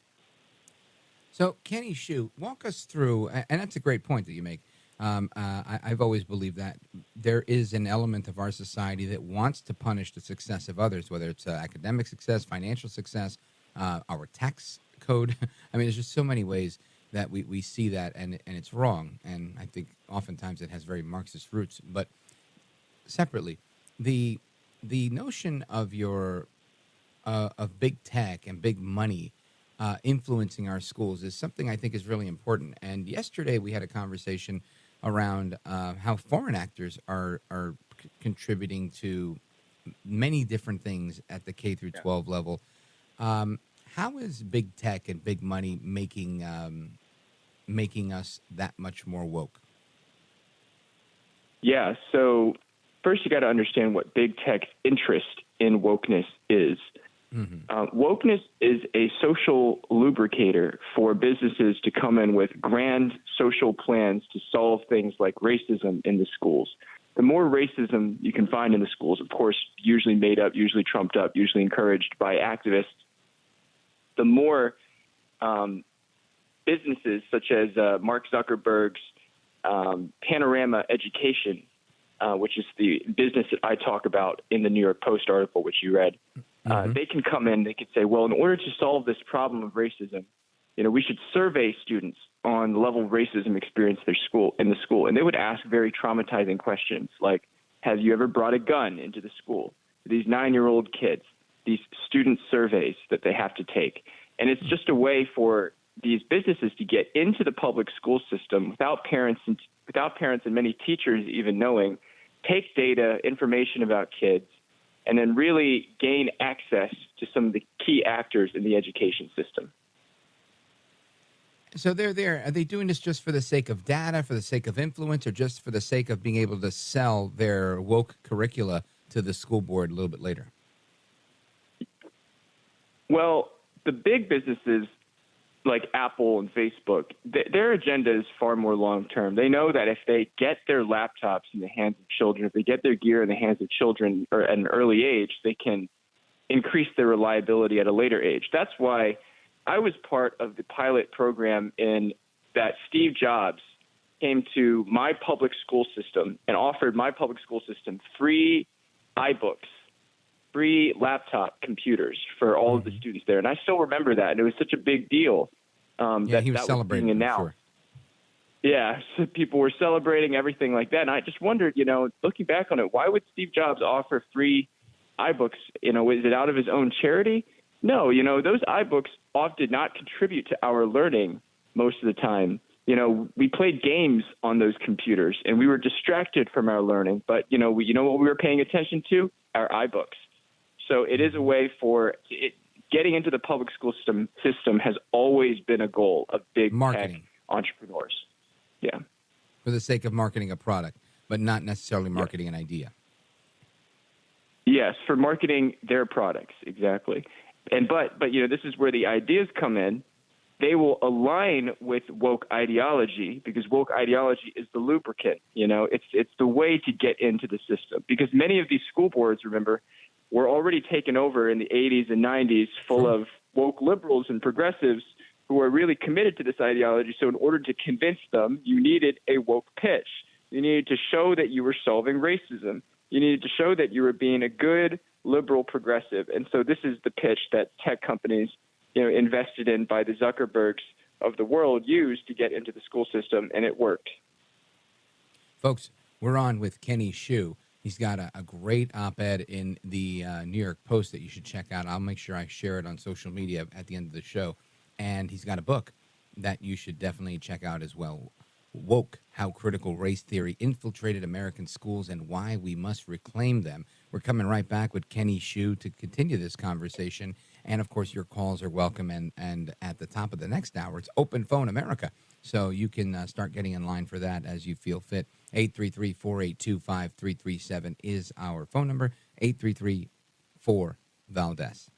So, Kenny Xu, walk us through, and that's a great point that you make. I've always believed that there is an element of our society that wants to punish the success of others, whether it's academic success, financial success, our tax code. I mean, there's just so many ways that we see that, and it's wrong. And I think oftentimes it has very Marxist roots. But separately, the notion of of big tech and big money influencing our schools is something I think is really important. And yesterday we had a conversation around how foreign actors are contributing to many different things at the K through 12 level. How is big tech and big money making us that much more woke? Yeah, so first you got to understand what big tech's interest in wokeness is. Wokeness is a social lubricator for businesses to come in with grand social plans to solve things like racism in the schools. The more racism you can find in the schools, of course, usually made up, usually trumped up, usually encouraged by activists, the more businesses such as Mark Zuckerberg's Panorama Education, which is the business that I talk about in the New York Post article, which you read, they can come in, they could say, well, in order to solve this problem of racism, we should survey students on the level of racism experience in the school. And they would ask very traumatizing questions like, have you ever brought a gun into the school? These 9-year-old kids, these student surveys that they have to take. And it's just a way for these businesses to get into the public school system without parents and many teachers even knowing, take data, information about kids, and then really gain access to some of the key actors in the education system. So they're there. Are they doing this just for the sake of data, for the sake of influence, or just for the sake of being able to sell their woke curricula to the school board a little bit later? Well, the big businesses like Apple and Facebook, their agenda is far more long-term. They know that if they get their laptops in the hands of children, if they get their gear in the hands of children or at an early age, they can increase their reliability at a later age. That's why I was part of the pilot program in that Steve Jobs came to my public school system and offered my public school system free iBooks, free laptop computers for all of the students there. And I still remember that. And it was such a big deal. He was celebrating, being announced. Sure. Yeah, so people were celebrating everything like that. And I just wondered, looking back on it, why would Steve Jobs offer free iBooks? Is it out of his own charity? No, those iBooks did not contribute to our learning most of the time. We played games on those computers and we were distracted from our learning. But, what we were paying attention to? Our iBooks. So it is a way for getting into the public school system has always been a goal of big marketing tech entrepreneurs. Yeah. For the sake of marketing a product, but not necessarily marketing an idea. Yes, for marketing their products, exactly. And but this is where the ideas come in. They will align with woke ideology because woke ideology is the lubricant. It's the way to get into the system because many of these school boards, remember, were already taken over in the 80s and 90s full of woke liberals and progressives who are really committed to this ideology. So in order to convince them, you needed a woke pitch. You needed to show that you were solving racism. You needed to show that you were being a good liberal progressive. And so this is the pitch that tech companies, invested in by the Zuckerbergs of the world used to get into the school system, and it worked. Folks, we're on with Kenny Xu. He's got a great op-ed in the New York Post that you should check out. I'll make sure I share it on social media at the end of the show. And he's got a book that you should definitely check out as well. Woke, How Critical Race Theory Infiltrated American Schools and Why We Must Reclaim Them. We're coming right back with Kenny Xu to continue this conversation. And, of course, your calls are welcome. And at the top of the next hour, it's Open Phone America. So you can start getting in line for that as you feel fit. 833-482-5337 is our phone number. 833-4-VALDEZ.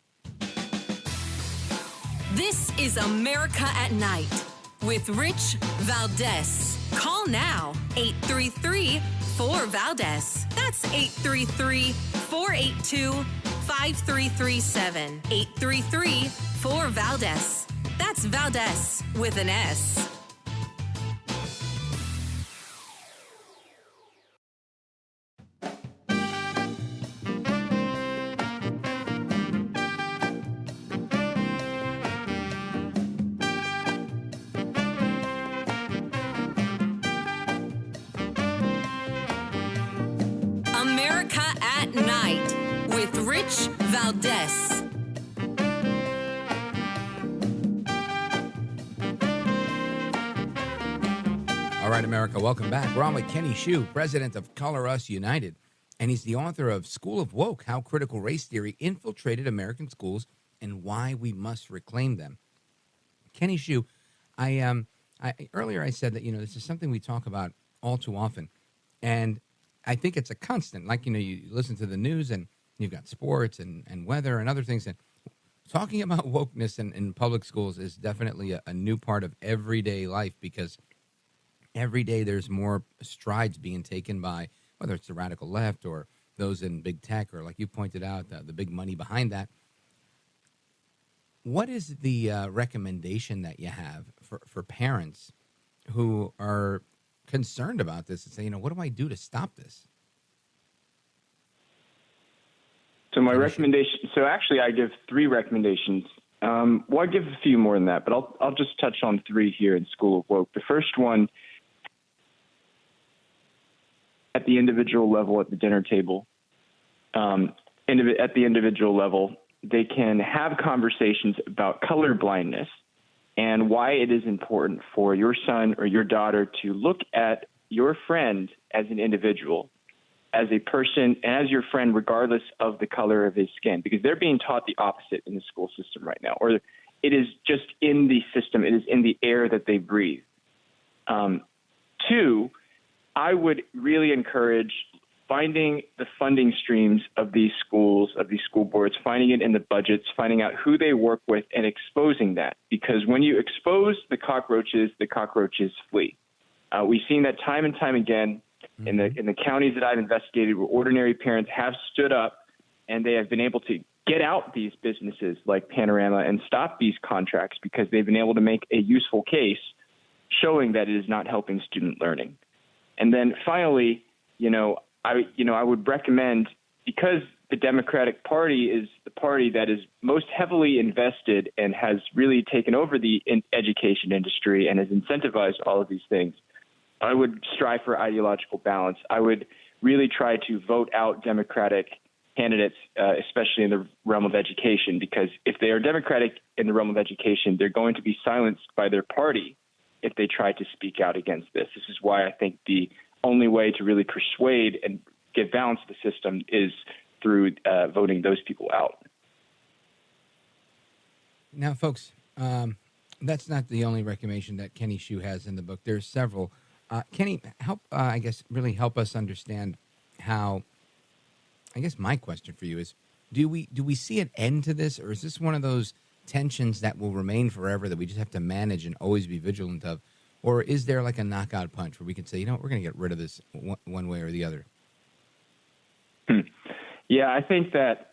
This is America at Night with Rich Valdez. Call now, 833-4-VALDEZ. That's 833-482-5337. 833-4-VALDEZ. That's Valdez with an S. America at Night with Rich Valdez. All right, America, welcome back. We're on with Kenny Xu, president of Color Us United, and he's the author of School of Woke, How Critical Race Theory Infiltrated American Schools and Why We Must Reclaim Them. Kenny Xu, earlier I said that, this is something we talk about all too often, and I think it's a constant. Like, you listen to the news and you've got sports and weather and other things. And talking about wokeness in public schools is definitely a new part of everyday life, because every day there's more strides being taken by whether it's the radical left or those in big tech, or like you pointed out, the big money behind that. What is the recommendation that you have for parents who are concerned about this and say, what do I do to stop this? So my recommendation, actually I give 3 recommendations. Well, I give a few more than that, but I'll just touch on 3 here in School of Woke. The first one, at the individual level at the dinner table, at the individual level, they can have conversations about colorblindness and why it is important for your son or your daughter to look at your friend as an individual, as a person, and as your friend regardless of the color of his skin, because they're being taught the opposite in the school system right now, or it is just in the system, it is in the air that they breathe. 2, I would really encourage finding the funding streams of these schools, of these school boards, finding it in the budgets, finding out who they work with, and exposing that. Because when you expose the cockroaches flee. We've seen that time and time again in the counties that I've investigated, where ordinary parents have stood up and they have been able to get out these businesses like Panorama and stop these contracts because they've been able to make a useful case showing that it is not helping student learning. And then finally, I would recommend, because the Democratic Party is the party that is most heavily invested and has really taken over the education industry and has incentivized all of these things, I would strive for ideological balance. I would really try to vote out Democratic candidates, especially in the realm of education, because if they are Democratic in the realm of education, they're going to be silenced by their party if they try to speak out against this. This is why I think the only way to really persuade and get balance to the system is through voting those people out. Now, folks, that's not the only recommendation that Kenny Xu has in the book. There's several. Kenny, help, really help us understand how, my question for you is, do we see an end to this, or is this one of those tensions that will remain forever that we just have to manage and always be vigilant of? Or is there like a knockout punch where we can say, we're going to get rid of this one way or the other? Yeah, I think that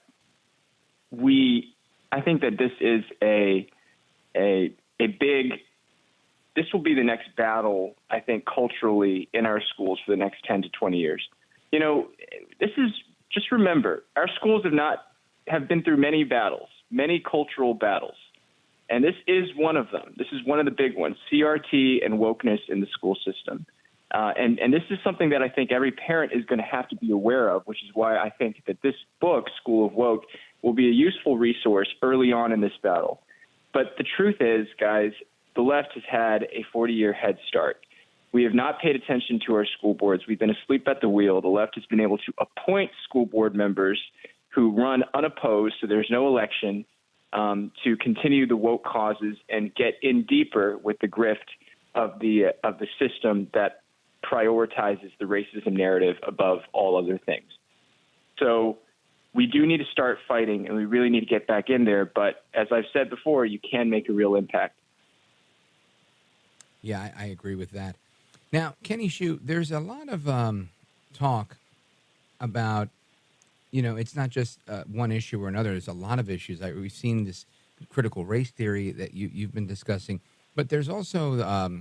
this is a big. This will be the next battle, I think, culturally in our schools for the next 10 to 20 years. Just remember, our schools have been through many battles, many cultural battles. And this is one of them. This is one of the big ones, CRT and wokeness in the school system. And this is something that I think every parent is going to have to be aware of, which is why I think that this book, School of Woke, will be a useful resource early on in this battle. But the truth is, guys, the left has had a 40-year head start. We have not paid attention to our school boards. We've been asleep at the wheel. The left has been able to appoint school board members who run unopposed, so there's no election, to continue the woke causes and get in deeper with the grift of the system that prioritizes the racism narrative above all other things. So we do need to start fighting, and we really need to get back in there. But as I've said before, you can make a real impact. Yeah, I agree with that. Now, Kenny Xu, there's a lot of talk about, it's not just one issue or another. There's a lot of issues. We've seen this critical race theory that you've been discussing, but there's also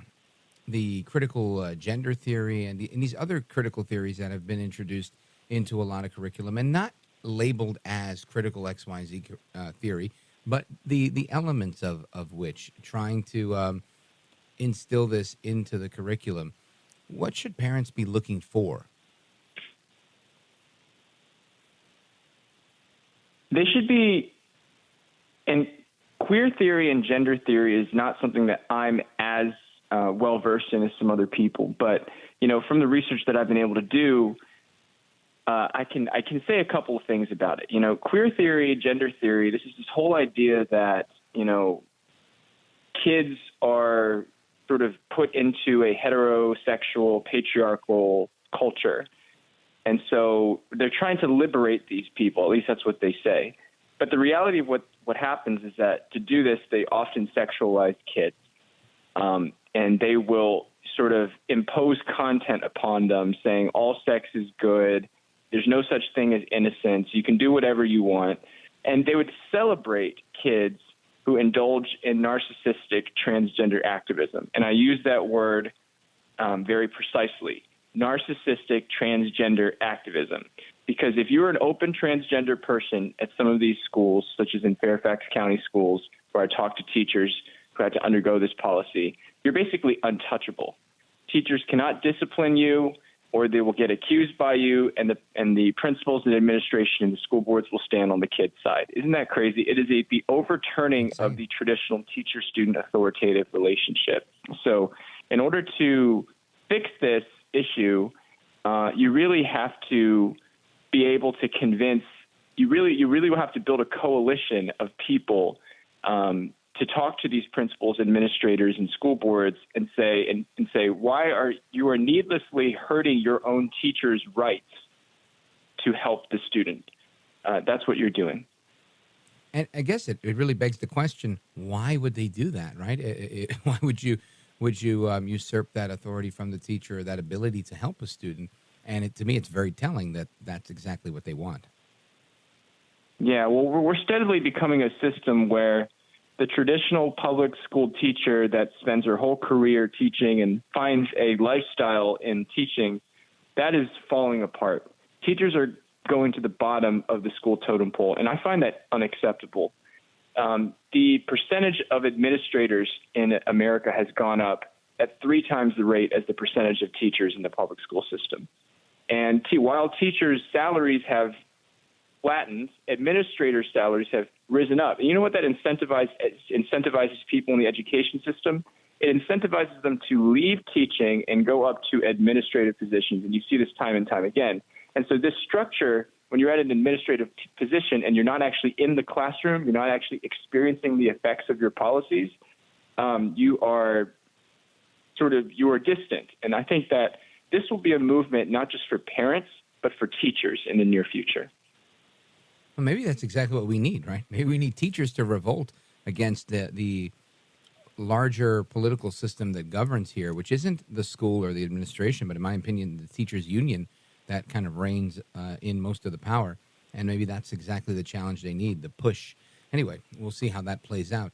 the critical gender theory and these other critical theories that have been introduced into a lot of curriculum and not labeled as critical X, Y, Z theory, but the elements of which, trying to instill this into the curriculum. What should parents be looking for? They should be, and queer theory and gender theory is not something that I'm as well-versed in as some other people. But, from the research that I've been able to do, I can say a couple of things about it. Queer theory, gender theory, this is this whole idea that, kids are sort of put into a heterosexual, patriarchal culture. And so they're trying to liberate these people. At least that's what they say. But the reality of what what happens is that to do this, they often sexualize kids, and they will sort of impose content upon them saying all sex is good. There's no such thing as innocence. You can do whatever you want. And they would celebrate kids who indulge in narcissistic transgender activism. And I use that word very precisely, narcissistic transgender activism. Because if you're an open transgender person at some of these schools, such as in Fairfax County schools, where I talk to teachers who had to undergo this policy, you're basically untouchable. Teachers cannot discipline you, or they will get accused by you, and the principals and administration and the school boards will stand on the kid's side. Isn't that crazy? It is the overturning of the traditional teacher-student authoritative relationship. So in order to fix this issue, you really have to be able to convince, you really will have to build a coalition of people to talk to these principals, administrators, and school boards and say, why are you needlessly hurting your own teacher's rights to help the student? That's what you're doing. And I guess it really begs the question: why would they do that? Right? Why would you usurp that authority from the teacher, or that ability to help a student? And to me, it's very telling that that's exactly what they want. Yeah, well, we're steadily becoming a system where the traditional public school teacher that spends her whole career teaching and finds a lifestyle in teaching, that is falling apart. Teachers are going to the bottom of the school totem pole, and I find that unacceptable. The percentage of administrators in America has gone up at 3 times the rate as the percentage of teachers in the public school system. And while teachers' salaries have flattened, administrators' salaries have risen up. And you know what that incentivizes people in the education system? It incentivizes them to leave teaching and go up to administrative positions. And you see this time and time again. And so this structure, when you're at an administrative position and you're not actually in the classroom, you're not actually experiencing the effects of your policies, you are distant. And I think that this will be a movement not just for parents, but for teachers in the near future. Well, maybe that's exactly what we need, right? Maybe we need teachers to revolt against the larger political system that governs here, which isn't the school or the administration, but in my opinion, the teachers' union that kind of reigns in most of the power. And maybe that's exactly the challenge they need, the push. Anyway, we'll see how that plays out.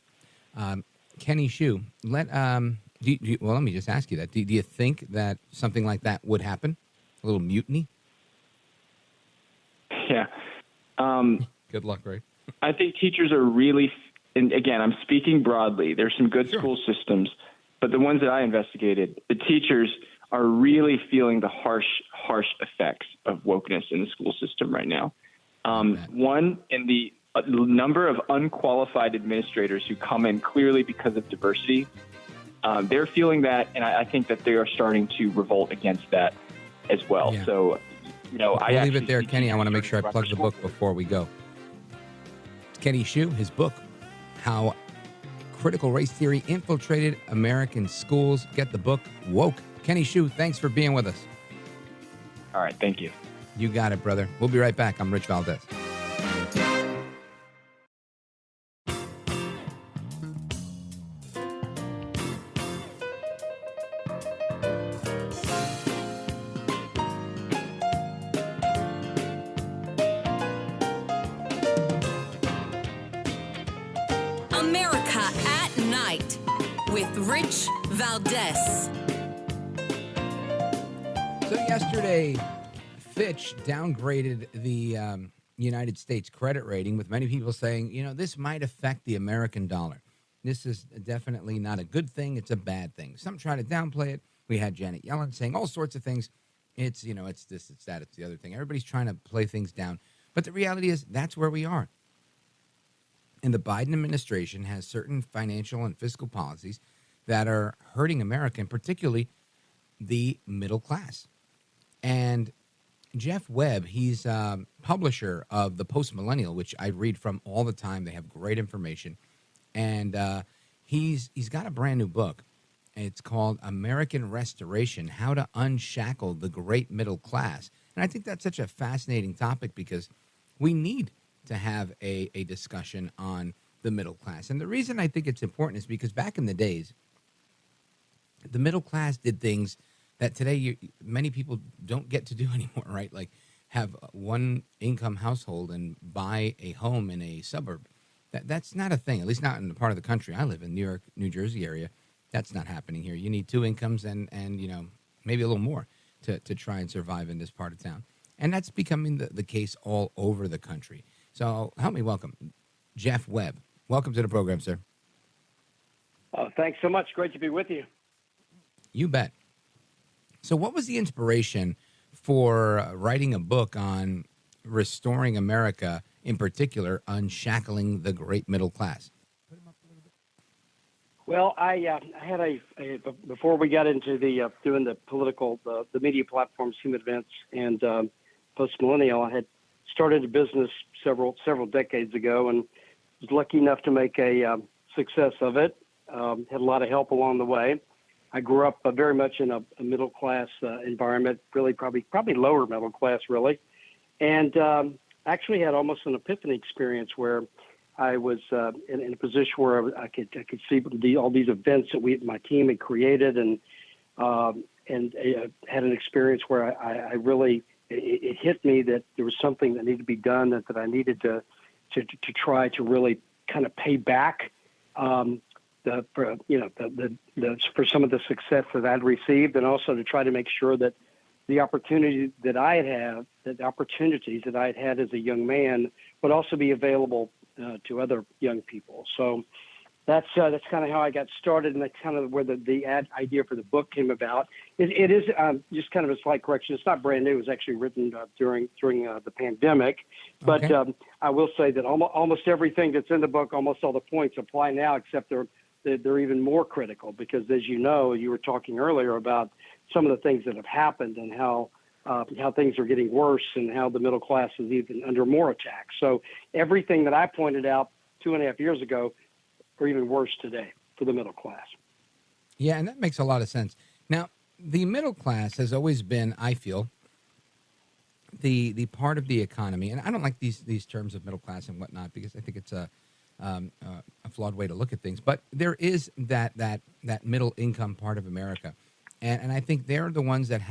Kenny Xu, let me just ask you that. Do you think that something like that would happen? A little mutiny? Yeah. Good luck, right? I think teachers are really, and again, I'm speaking broadly. There's some good school systems, but the ones that I investigated, the teachers are really feeling the harsh effects of wokeness in the school system right now. One, in the number of unqualified administrators who come in clearly because of diversity, they're feeling that, and I think that they are starting to revolt against that as well. Yeah. So, I'll leave it there, Kenny. I want to make sure I plug the book before we go. Kenny Xu, his book, How Critical Race Theory Infiltrated American Schools. Get the book, Woke. Kenny Xu, thanks for being with us. All right, thank you. You got it, brother. We'll be right back. I'm Rich Valdez. America at Night with Rich Valdez. So yesterday, Fitch downgraded the United States credit rating, with many people saying, this might affect the American dollar. This is definitely not a good thing. It's a bad thing. Some try to downplay it. We had Janet Yellen saying all sorts of things. It's this, it's that, it's the other thing. Everybody's trying to play things down. But the reality is that's where we are. And the Biden administration has certain financial and fiscal policies that are hurting America, and particularly the middle class. And Jeff Webb, he's publisher of the Post Millennial, which I read from all the time. They have great information. And he's got a brand new book. It's called American Restoration, How to Unshackle the Great Middle Class. And I think that's such a fascinating topic because we need to have a discussion on the middle class. And the reason I think it's important is because back in the days, the middle class did things that today many people don't get to do anymore, right? Like have one income household and buy a home in a suburb. That's not a thing, at least not in the part of the country I live in, New York, New Jersey area. That's not happening here. You need two incomes and maybe a little more to try and survive in this part of town. And that's becoming the case all over the country. So help me welcome Jeff Webb. Welcome to the program, sir. Thanks so much. Great to be with you. You bet. So what was the inspiration for writing a book on restoring America, in particular, unshackling the great middle class? Well, I had before we got into the doing the political, the media platforms, human events, and Post Millennial, I had started a business several decades ago and was lucky enough to make a success of it. Had a lot of help along the way. I grew up very much in a middle class environment, really probably lower middle class, really, and actually had almost an epiphany experience where I was in a position where I could see all these events that my team had created, and had an experience where I really it hit me that there was something that needed to be done, that I needed to try to really kind of pay back for some of the success that I'd received, and also to try to make sure that the opportunities that I had as a young man would also be available to other young people. So that's kind of how I got started, and that's kind of where the idea for the book came about. It is just kind of a slight correction. It's not brand new. It was actually written during the pandemic. But Okay. I will say that almost everything that's in the book, almost all the points apply now, except they're even more critical because, as you know, you were talking earlier about some of the things that have happened and how things are getting worse and how the middle class is even under more attack. So everything that I pointed out 2.5 years ago are even worse today for the middle class. Yeah, and that makes a lot of sense. Now, the middle class has always been, I feel, the part of the economy, and I don't like these terms of middle class and whatnot because I think it's a flawed way to look at things. But there is that middle income part of America, and I think they're the ones that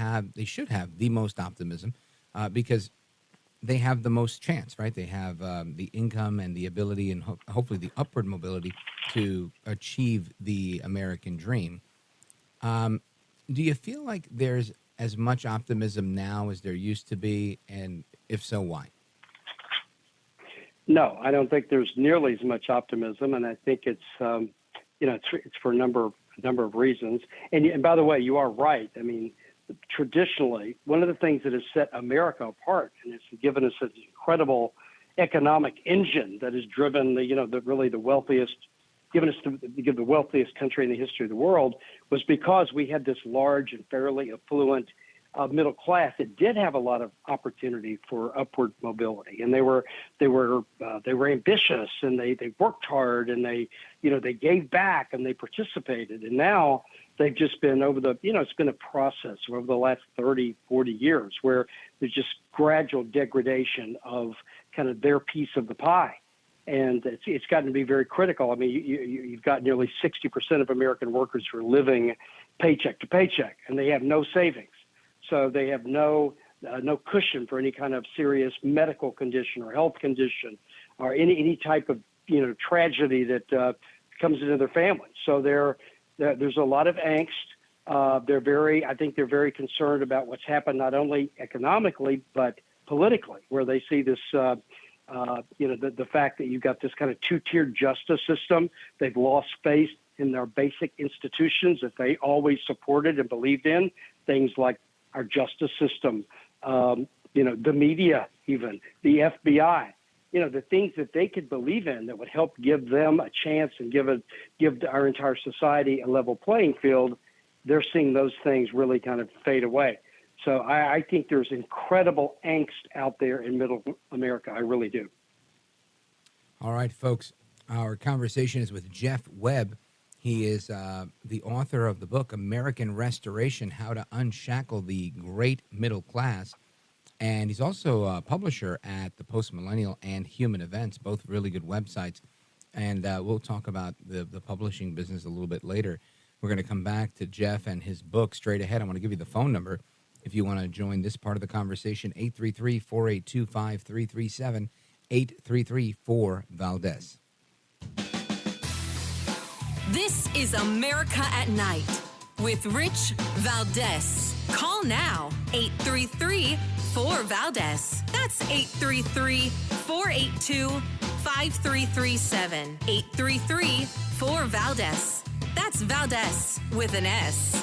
should have the most optimism because they have the most chance, right? They have the income and the ability and hopefully the upward mobility to achieve the American dream. Do you feel like there's as much optimism now as there used to be? And if so, why? No, I don't think there's nearly as much optimism, and I think it's for a number of reasons. And by the way, you are right. I mean, traditionally, one of the things that has set America apart and has given us an incredible economic engine that has driven the wealthiest, given us the wealthiest country in the history of the world, was because we had this large and fairly affluent middle class that did have a lot of opportunity for upward mobility, and they were ambitious, and they worked hard, and they gave back, and they participated. And now they've just been it's been a process over the last 30, 40 years where there's just gradual degradation of kind of their piece of the pie. And it's gotten to be very critical. I mean, you've got nearly 60% of American workers who are living paycheck to paycheck, and they have no savings. So they have no cushion for any kind of serious medical condition or health condition or any type of tragedy that comes into their family. So there's a lot of angst. I think they're very concerned about what's happened not only economically but politically, where they see this the fact that you've got this kind of two-tiered justice system. They've lost faith in their basic institutions that they always supported and believed in, things like our justice system, the media, even the FBI, the things that they could believe in that would help give them a chance and give our entire society a level playing field. They're seeing those things really kind of fade away. So I think there's incredible angst out there in middle America. I really do. All right, folks, our conversation is with Jeff Webb. He is the author of the book, American Restoration, How to Unshackle the Great Middle Class. And he's also a publisher at the Post Millennial and Human Events, both really good websites. And we'll talk about the publishing business a little bit later. We're going to come back to Jeff and his book straight ahead. I want to give you the phone number if you want to join this part of the conversation, 833-482-5337, 833-4-VALDEZ. This is America at Night with Rich Valdez. Call now, 833-4-VALDEZ. That's 833-482-5337. 833-4-VALDEZ. That's Valdez with an S.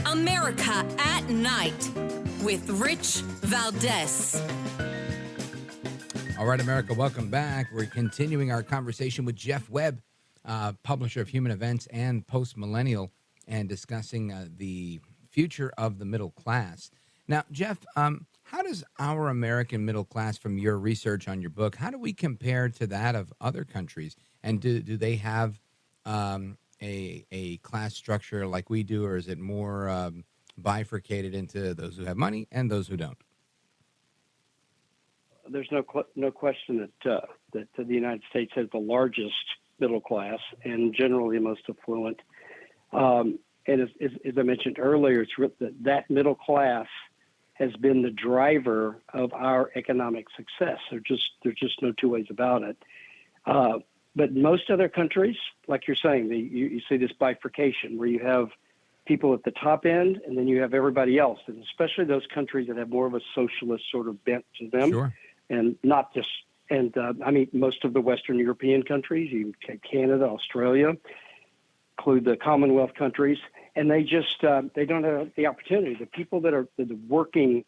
America at Night with Rich Valdez. All right, America, welcome back. We're continuing our conversation with Jeff Webb, publisher of Human Events and Post Millennial, and discussing the future of the middle class. Now, Jeff, how does our American middle class, from your research on your book, how do we compare to that of other countries? And do they have a class structure like we do, or is it more bifurcated into those who have money and those who don't? There's no question that the United States has the largest middle class and generally the most affluent. And as I mentioned earlier, it's that middle class has been the driver of our economic success. There's just no two ways about it. But most other countries, like you're saying, you see this bifurcation where you have people at the top end and then you have everybody else, and especially those countries that have more of a socialist sort of bent to them. Sure. And not just, and I mean, most of the Western European countries, you take Canada, Australia, include the Commonwealth countries, and they just, they don't have the opportunity. The people that are the working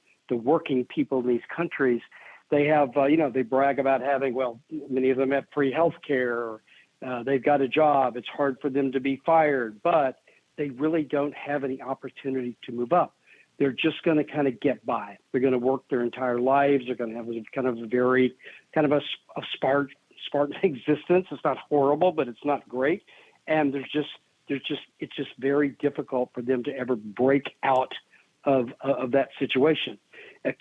people in these countries, they have, they brag about having, well, many of them have free health care, they've got a job, it's hard for them to be fired, but they really don't have any opportunity to move up. They're just going to kind of get by. They're going to work their entire lives. They're going to have a Spartan existence. It's not horrible, but it's not great. And it's just very difficult for them to ever break out of that situation.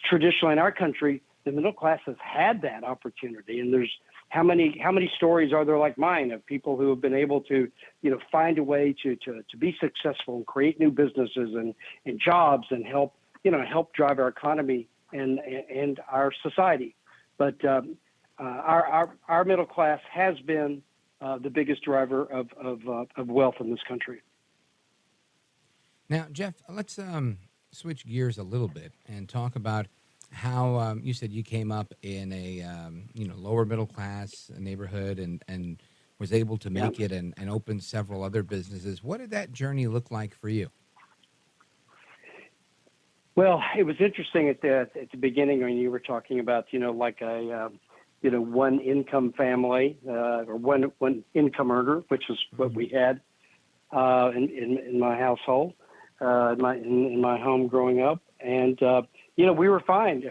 Traditionally in our country, the middle class has had that opportunity, and there's how many stories are there like mine of people who have been able to, find a way to be successful and create new businesses and jobs and help drive our economy and our society. But our middle class has been the biggest driver of wealth in this country. Now, Jeff, let's switch gears a little bit and talk about how you said you came up in a lower middle class neighborhood and was able to make it and open several other businesses. What did that journey look like for you? Well, it was interesting at the beginning when you were talking about like a one income family or one income earner, which is what we had in my household, in my home growing up, and we were fine.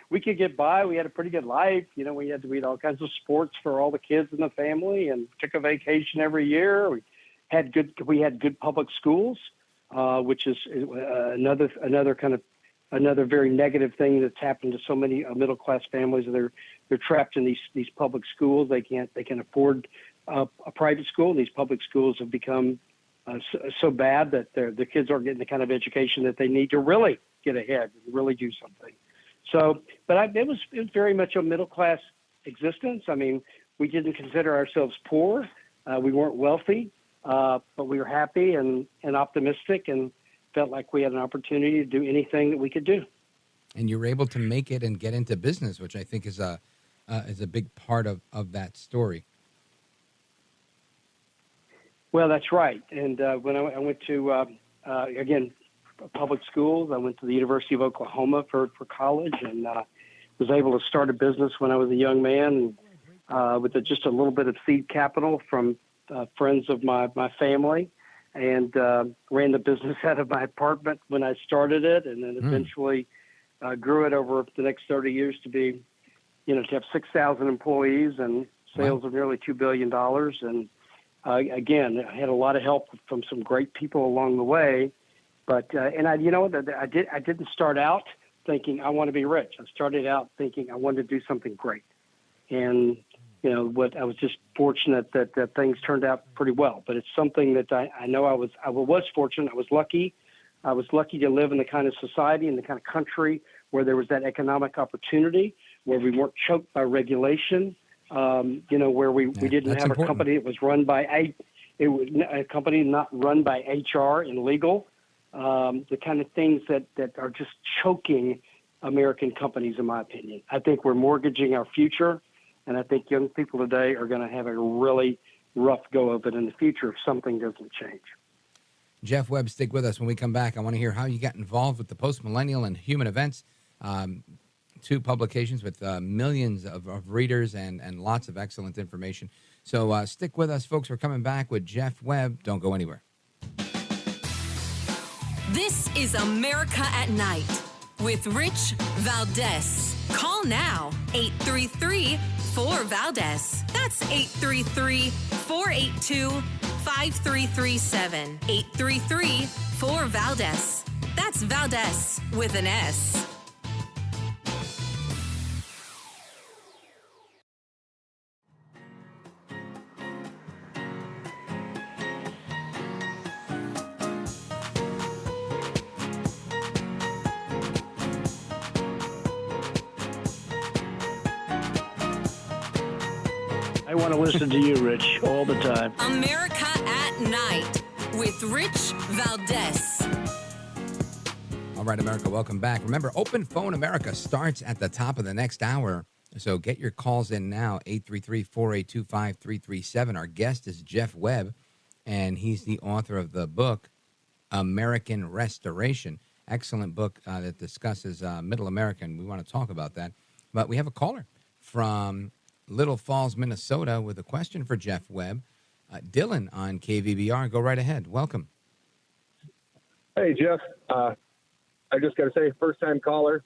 We could get by. We had a pretty good life. We had all kinds of sports for all the kids in the family, and took a vacation every year. We had good public schools, which is another very negative thing that's happened to so many middle class families. They're trapped in these public schools. They can't afford a private school. And these public schools have become so bad that the kids aren't getting the kind of education that they need to really get ahead and really do something. So, but it was very much a middle class existence. I mean, we didn't consider ourselves poor. We weren't wealthy, but we were happy and optimistic, and felt like we had an opportunity to do anything that we could do. And you were able to make it and get into business, which I think is a big part of that story. Well, that's right. And when I went to, again, public schools, I went to the University of Oklahoma for college, and was able to start a business when I was a young man with just a little bit of seed capital from friends of my family, and ran the business out of my apartment when I started it, and then eventually grew it over the next 30 years to be, to have 6,000 employees and sales of nearly $2 billion. And again, I had a lot of help from some great people along the way. But I didn't start out thinking I want to be rich. I started out thinking I wanted to do something great. And I was just fortunate that things turned out pretty well. But it's something that I know I was fortunate. I was lucky. I was lucky to live in the kind of society and the kind of country where there was that economic opportunity, where we weren't choked by regulation, where we didn't have a company that was run by a company not run by HR and legal, the kind of things that are just choking American companies, in my opinion. I think we're mortgaging our future, and I think young people today are going to have a really rough go of it in the future if something doesn't change. Jeff Webb, stick with us. When we come back, I want to hear how you got involved with the Post Millennial and Human Events, two publications with millions of readers and lots of excellent information. So stick with us, folks. We're coming back with Jeff Webb. Don't go anywhere. This is America at Night with Rich Valdez. Call now, 833-4-VALDEZ. That's 833-482-5337. 833-4-VALDEZ. That's Valdez with an S. I want to listen to you, Rich, all the time. America at Night with Rich Valdez. All right, America, welcome back. Remember, Open Phone America starts at the top of the next hour. So get your calls in now, 833-482-5337. Our guest is Jeff Webb, and he's the author of the book, American Restoration. Excellent book that discusses Middle America, and we want to talk about that. But we have a caller from Little Falls, Minnesota, with a question for Jeff Webb. Dylan on KVBR. Go right ahead. Welcome. Hey, Jeff. I just got to say, first-time caller.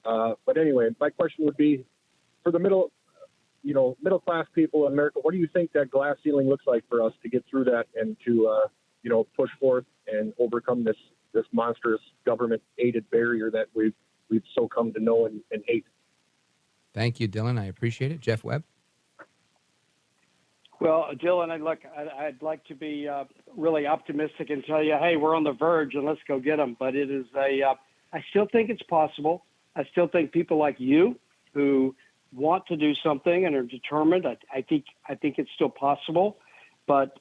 But anyway, my question would be, for the middle-class people in America, what do you think that glass ceiling looks like for us to get through that and to, push forth and overcome this monstrous government-aided barrier that we've so come to know and hate? Thank you, Dylan. I appreciate it. Jeff Webb? Well, Dylan, I'd like to be really optimistic and tell you, hey, we're on the verge and let's go get them. But it is I still think it's possible. I still think people like you who want to do something and are determined, I think it's still possible. But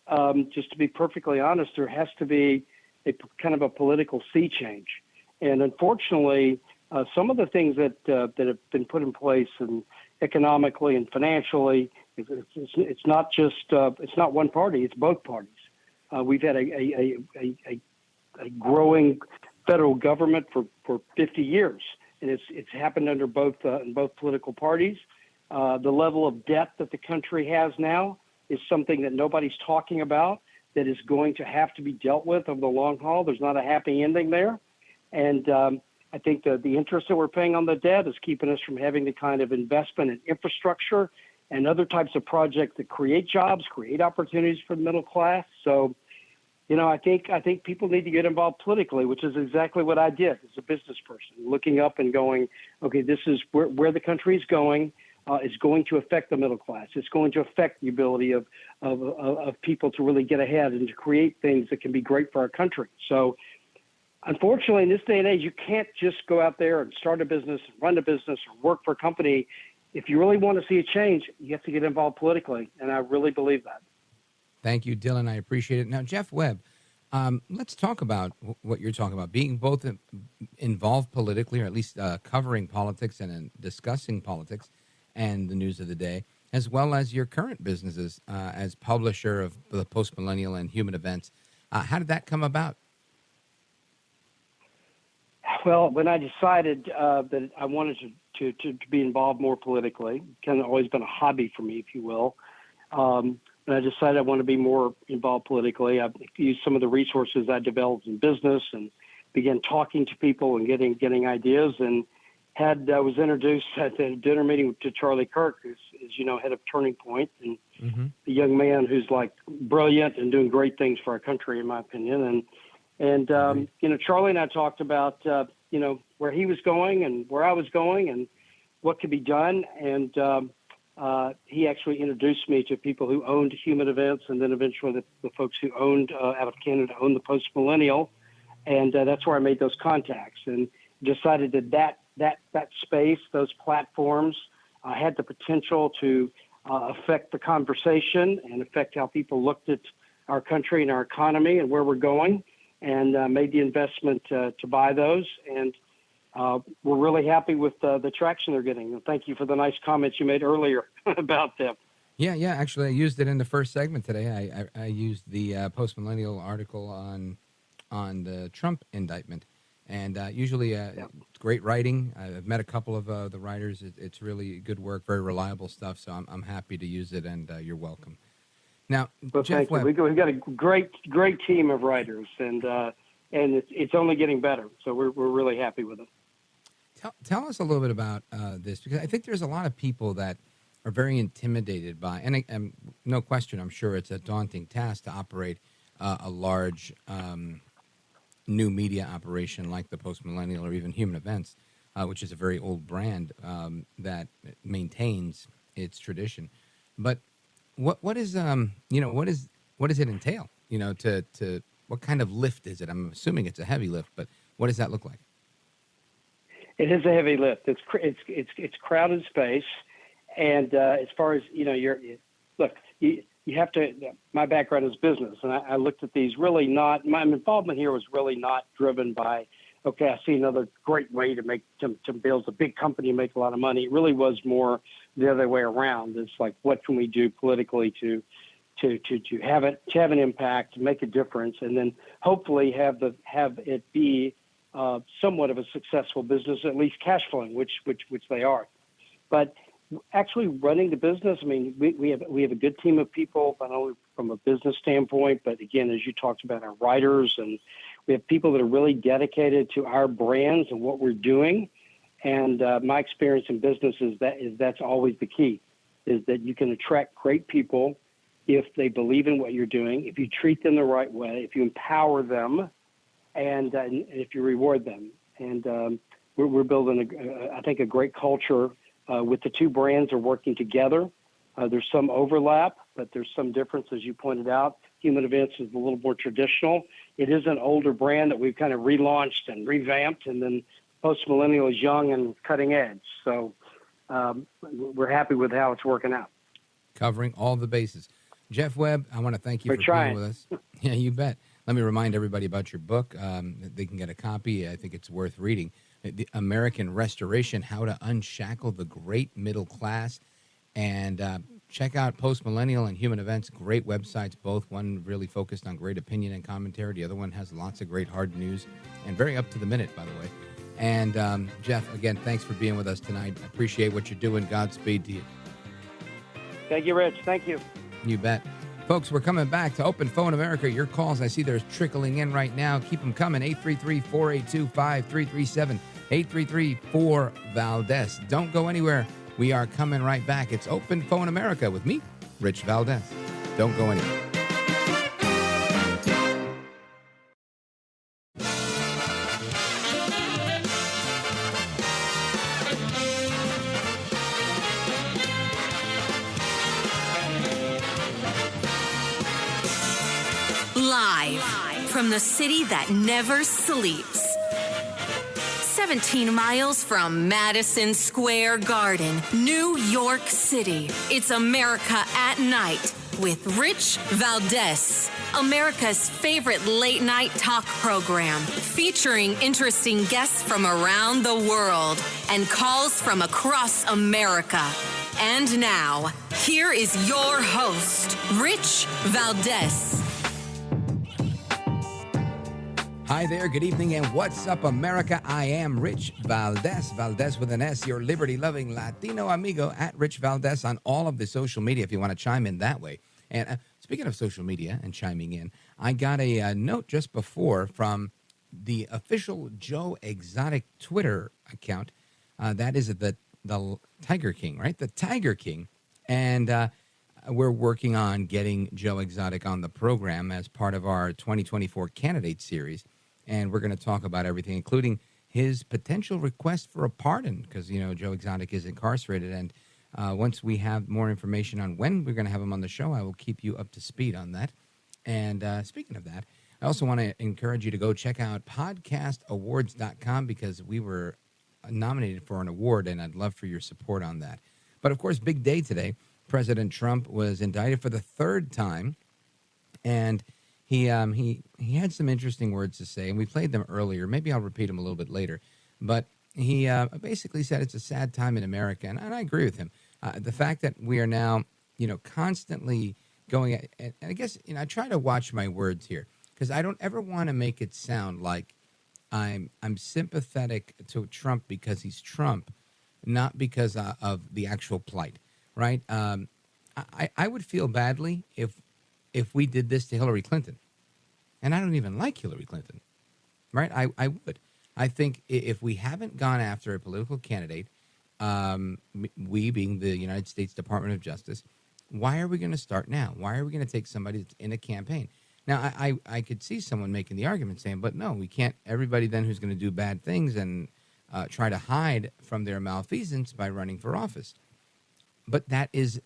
just to be perfectly honest, there has to be a kind of a political sea change. And unfortunately, some of the things that have been put in place and economically and financially, it's not just it's not one party; it's both parties. We've had a growing federal government for 50 years, and it's happened under both political parties. The level of debt that the country has now is something that nobody's talking about. That is going to have to be dealt with over the long haul. There's not a happy ending there, and I think the interest that we're paying on the debt is keeping us from having the kind of investment in infrastructure and other types of projects that create jobs, create opportunities for the middle class. So, I think people need to get involved politically, which is exactly what I did as a business person, looking up and going, okay, this is where the country is going. It's going to affect the middle class. It's going to affect the ability of people to really get ahead and to create things that can be great for our country. So, unfortunately, in this day and age, you can't just go out there and start a business, run a business, or work for a company. If you really want to see a change, you have to get involved politically, and I really believe that. Thank you, Dylan. I appreciate it. Now, Jeff Webb, let's talk about what you're talking about, being both involved politically, or at least covering politics and discussing politics and the news of the day, as well as your current businesses as publisher of the Post Millennial and Human Events. How did that come about? Well, when I decided that I wanted to be involved more politically, kind of always been a hobby for me, if you will. and I decided I want to be more involved politically. I've used some of the resources I developed in business and began talking to people and getting ideas, and was introduced at the dinner meeting to Charlie Kirk, who's, as you know, head of Turning Point, and a young man who's like brilliant and doing great things for our country, in my opinion. And Charlie and I talked about, where he was going and where I was going and what could be done. And he actually introduced me to people who owned Human Events, and then eventually the folks who owned, out of Canada, owned the Post Millennial. And that's where I made those contacts and decided that space, those platforms, had the potential to affect the conversation and affect how people looked at our country and our economy and where we're going, and made the investment to buy those. And we're really happy with the traction they're getting. And thank you for the nice comments you made earlier about them. Yeah. Actually, I used it in the first segment today. I used the Post Millennial article on the Trump indictment. And usually it's great writing. I've met a couple of the writers. It's really good work, very reliable stuff. So I'm happy to use it, and you're welcome. Now, Jeff Webb, we've got a great team of writers, and it's only getting better. So we're really happy with it. Tell us a little bit about this, because I think there's a lot of people that are very intimidated by, and no question, I'm sure it's a daunting task to operate a large new media operation like the Post Millennial or even Human Events, which is a very old brand that maintains its tradition. But what does it entail? To what kind of lift is it? I'm assuming it's a heavy lift, but what does that look like? It is a heavy lift. It's crowded space, and as far as you have to. My background is business, and I looked at these really not. My involvement here was really not driven by, okay, I see another great way to build a big company and make a lot of money. It really was more the other way around. It's like, what can we do politically to have an impact, to make a difference, and then hopefully have it be somewhat of a successful business, at least cash flowing, which they are. But actually running the business, I mean, we have a good team of people, not only from a business standpoint, but again, as you talked about, our writers, and we have people that are really dedicated to our brands and what we're doing. And my experience in business is that's always the key, is that you can attract great people if they believe in what you're doing, if you treat them the right way, if you empower them, and if you reward them. And we're building, I think, a great culture. With the two brands are working together. There's some overlap, but there's some difference, as you pointed out. Human Events is a little more traditional. It is an older brand that we've kind of relaunched and revamped, and then Post Millennial is young and cutting edge. So we're happy with how it's working out. Covering all the bases. Jeff Webb, I want to thank you for being with us. Yeah, you bet. Let me remind everybody about your book. They can get a copy. I think it's worth reading. The American Restoration, How to Unshackle the Great Middle Class. And check out Post Millennial and Human Events, great websites, both. One really focused on great opinion and commentary. The other one has lots of great hard news and very up to the minute, by the way. And Jeff, again, thanks for being with us tonight. I appreciate what you're doing. Godspeed to you. Thank you, Rich. Thank you. You bet. Folks, we're coming back to Open Phone America. Your calls, I see there's trickling in right now. Keep them coming. 833-482-5337. 833-4-VALDEZ. Don't go anywhere. We are coming right back. It's Open Phone America with me, Rich Valdez. Don't go anywhere. Live from the city that never sleeps. 17 miles from Madison Square Garden, New York City. It's America at Night with Rich Valdez, America's favorite late-night talk program, featuring interesting guests from around the world and calls from across America. And now, here is your host, Rich Valdez. Hi there, good evening, and what's up, America? I am Rich Valdez, Valdez with an S, your liberty-loving Latino amigo at Rich Valdez on all of the social media if you want to chime in that way. And speaking of social media and chiming in, I got a note just before from the official Joe Exotic Twitter account. That is the Tiger King, right? The Tiger King. And we're working on getting Joe Exotic on the program as part of our 2024 candidate series. And we're going to talk about everything, including his potential request for a pardon, because, Joe Exotic is incarcerated. And once we have more information on when we're going to have him on the show, I will keep you up to speed on that. And speaking of that, I also want to encourage you to go check out podcastawards.com, because we were nominated for an award, and I'd love for your support on that. But, of course, big day today. President Trump was indicted for the third time, and he had some interesting words to say, and we played them earlier. Maybe I'll repeat them a little bit later. But he basically said it's a sad time in America, and I agree with him. The fact that we are now, constantly going, and I guess, I try to watch my words here, because I don't ever want to make it sound like I'm sympathetic to Trump because he's Trump, not because of the actual plight. Right? I would feel badly if we did this to Hillary Clinton. And I don't even like Hillary Clinton. Right? I would. I think if we haven't gone after a political candidate, we being the United States Department of Justice, why are we going to start now? Why are we going to take somebody that's in a campaign? Now, I could see someone making the argument saying, but no, we can't. Everybody then who's going to do bad things and try to hide from their malfeasance by running for office. But that's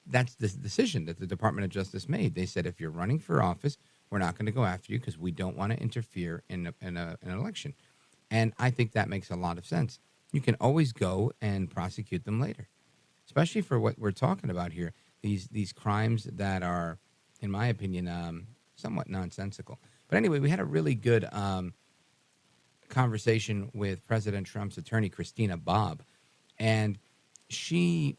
the decision that the Department of Justice made. They said, if you're running for office, we're not going to go after you because we don't want to interfere in an election. And I think that makes a lot of sense. You can always go and prosecute them later, especially for what we're talking about here, these crimes that are, in my opinion, somewhat nonsensical. But anyway, we had a really good conversation with President Trump's attorney, Christina Bobb, and she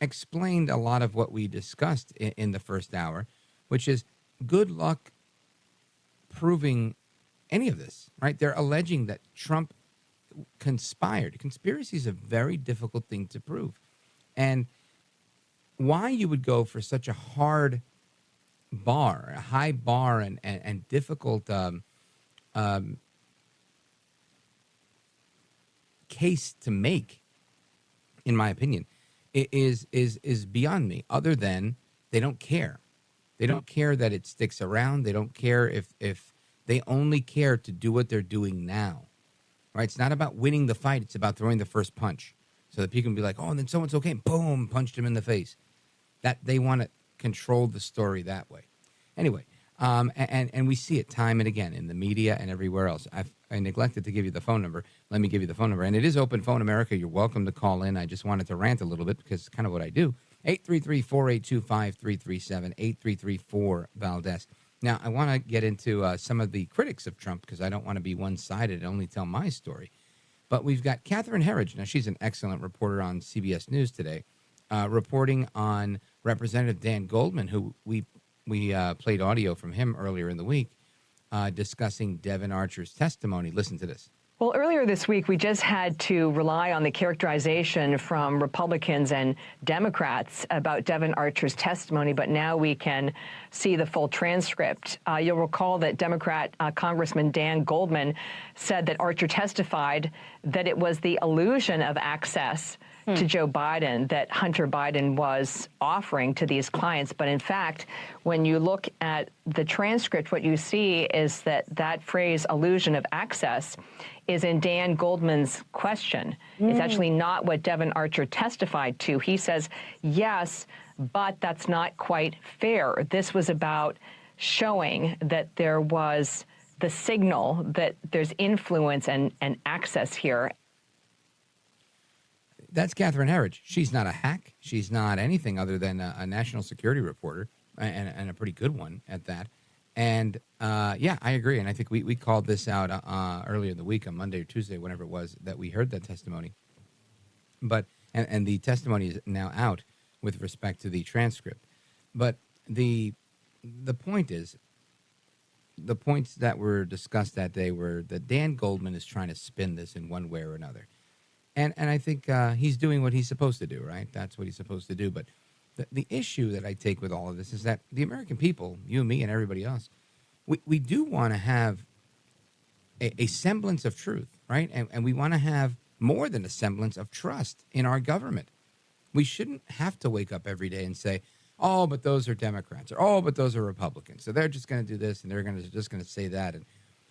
explained a lot of what we discussed in the first hour, which is good luck proving any of this, right? They're alleging that Trump conspired. Conspiracy is a very difficult thing to prove. And why you would go for such a hard bar, a high bar and difficult case to make, in my opinion, is beyond me, other than they don't care. They don't care that it sticks around. They don't care if they only care to do what they're doing now, right? It's not about winning the fight. It's about throwing the first punch so that people can be like, oh, and then so-and-so came, boom, punched him in the face. That they want to control the story that way. Anyway, and we see it time and again in the media and everywhere else. I neglected to give you the phone number. Let me give you the phone number. And it is Open Phone America. You're welcome to call in. I just wanted to rant a little bit because it's kind of what I do. 833-482-5337, 833-4-VALDEZ. Now, I want to get into some of the critics of Trump because I don't want to be one-sided and only tell my story. But we've got Catherine Herridge. Now, she's an excellent reporter on CBS News today, reporting on Representative Dan Goldman, who we played audio from him earlier in the week, discussing Devin Archer's testimony. Listen to this. Well, earlier this week, we just had to rely on the characterization from Republicans and Democrats about Devin Archer's testimony, but now we can see the full transcript. You'll recall that Democrat Congressman Dan Goldman said that Archer testified that it was the illusion of access to Joe Biden that Hunter Biden was offering to these clients. But in fact, when you look at the transcript, what you see is that phrase, illusion of access, is in Dan Goldman's question. It's actually not what Devin Archer testified to. He says, yes, but that's not quite fair. This was about showing that there was the signal that there's influence and access here. That's Catherine Herridge. She's not a hack. She's not anything other than a national security reporter, and a pretty good one at that. And, yeah, I agree. And I think we called this out earlier in the week on Monday or Tuesday, whenever it was, that we heard that testimony. But and the testimony is now out with respect to the transcript. But the point is, the points that were discussed that day were that Dan Goldman is trying to spin this in one way or another. And I think he's doing what he's supposed to do, right? That's what he's supposed to do. But The issue that I take with all of this is that the American people, you and me and everybody else, we do want to have a semblance of truth, right? And we want to have more than a semblance of trust in our government. We shouldn't have to wake up every day and say, oh, but those are Democrats, or oh, but those are Republicans. So they're just going to do this and they're just going to say that. And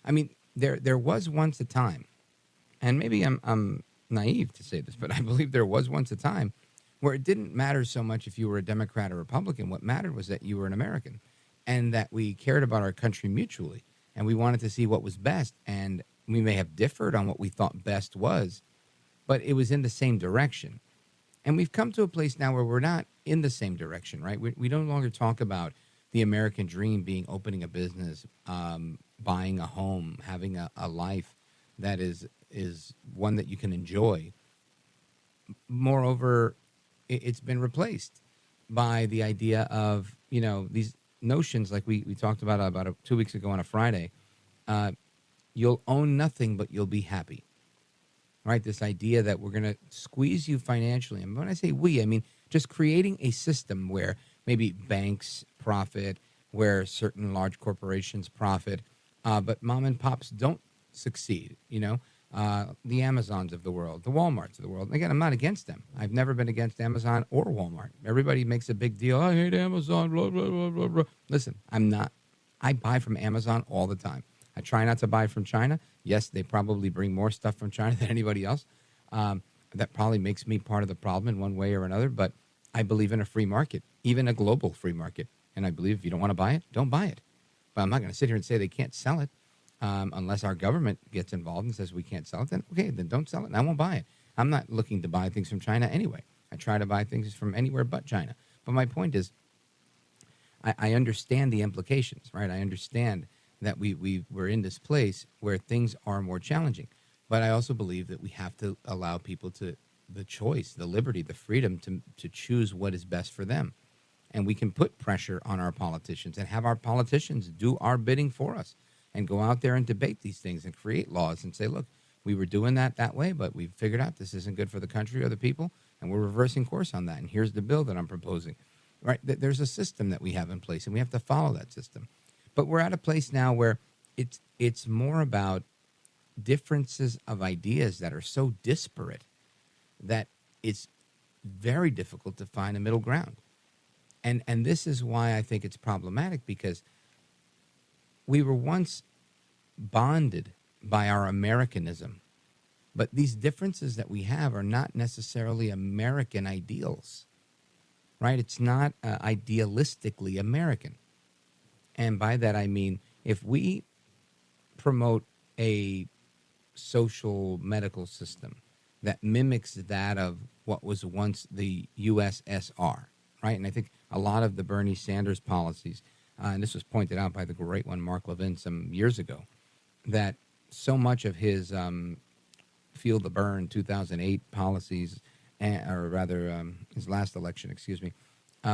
I mean, there was once a time, and maybe I'm naive to say this, but I believe there was once a time where it didn't matter so much if you were a Democrat or Republican. What mattered was that you were an American and that we cared about our country mutually and we wanted to see what was best. And we may have differed on what we thought best was, but it was in the same direction. And we've come to a place now where we're not in the same direction, right? We no longer talk about the American dream being opening a business, buying a home, having a life that is one that you can enjoy. Moreover, it's been replaced by the idea of, these notions like we talked about 2 weeks ago on a Friday. You'll own nothing, but you'll be happy. Right, this idea that we're going to squeeze you financially. And when I say we, I mean just creating a system where maybe banks profit, where certain large corporations profit, but mom and pops don't succeed. The Amazons of the world, the Walmarts of the world. And again, I'm not against them. I've never been against Amazon or Walmart. Everybody makes a big deal. I hate Amazon, blah, blah, blah, blah, blah. Listen, I'm not. I buy from Amazon all the time. I try not to buy from China. Yes, they probably bring more stuff from China than anybody else. That probably makes me part of the problem in one way or another. But I believe in a free market, even a global free market. And I believe if you don't want to buy it, don't buy it. But I'm not going to sit here and say they can't sell it unless our government gets involved and says we can't sell it. Then, okay, then don't sell it and I won't buy it. I'm not looking to buy things from China anyway. I try to buy things from anywhere but China. But my point is, I understand the implications, right? I understand that we're in this place where things are more challenging. But I also believe that we have to allow people the choice, the liberty, the freedom to choose what is best for them. And we can put pressure on our politicians and have our politicians do our bidding for us and go out there and debate these things and create laws and say, look, we were doing that way, but we've figured out this isn't good for the country or the people, and we're reversing course on that. And here's the bill that I'm proposing. Right? There's a system that we have in place, and we have to follow that system. But we're at a place now where it's more about differences of ideas that are so disparate that it's very difficult to find a middle ground. And this is why I think it's problematic, because we were once bonded by our Americanism. But these differences that we have are not necessarily American ideals, right? It's not idealistically American. And by that, I mean, if we promote a social medical system that mimics that of what was once the USSR, right? And I think a lot of the Bernie Sanders policies, and this was pointed out by the great one, Mark Levin, some years ago, that so much of his Feel the Burn 2008 policies, or rather his last election,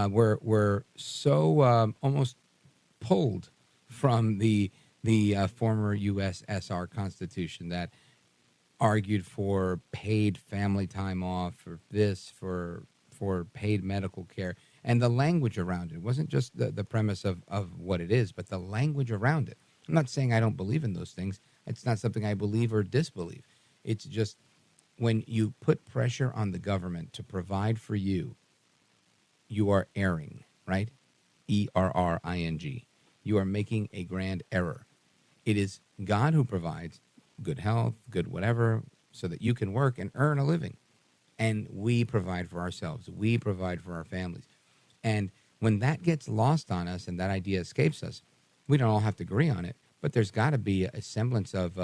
were so almost pulled from the former USSR Constitution that argued for paid family time off, for this, for paid medical care, and the language around it wasn't just the premise of what it is, but the language around it. I'm not saying I don't believe in those things. It's not something I believe or disbelieve. It's just when you put pressure on the government to provide for you, you are erring, right? ERRING. You are making a grand error. It is God who provides good health, good whatever, so that you can work and earn a living. And we provide for ourselves. We provide for our families. And when that gets lost on us and that idea escapes us, we don't all have to agree on it, but there's got to be a semblance of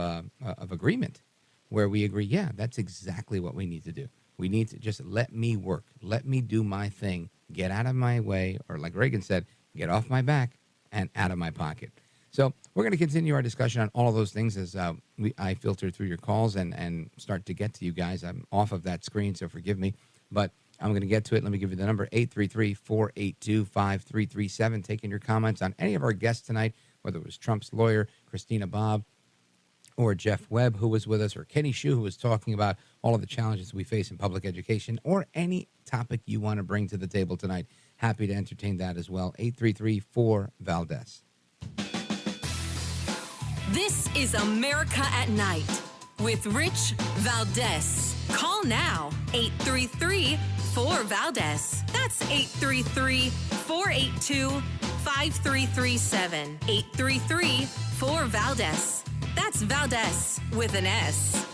agreement where we agree, yeah, that's exactly what we need to do. We need to just let me work. Let me do my thing. Get out of my way, or like Reagan said, get off my back and out of my pocket. So we're going to continue our discussion on all of those things as I filter through your calls and start to get to you guys. I'm off of that screen, so forgive me, but I'm going to get to it. Let me give you the number, 833-482-5337. Taking your comments on any of our guests tonight, whether it was Trump's lawyer, Christina Bobb, or Jeff Webb, who was with us, or Kenny Shue, who was talking about all of the challenges we face in public education, or any topic you want to bring to the table tonight. Happy to entertain that as well. 833-4-VALDEZ. This is America at Night with Rich Valdez. Call now, 833-4-VALDEZ. That's 833-482-5337. 833-4-VALDEZ. That's Valdez with an S.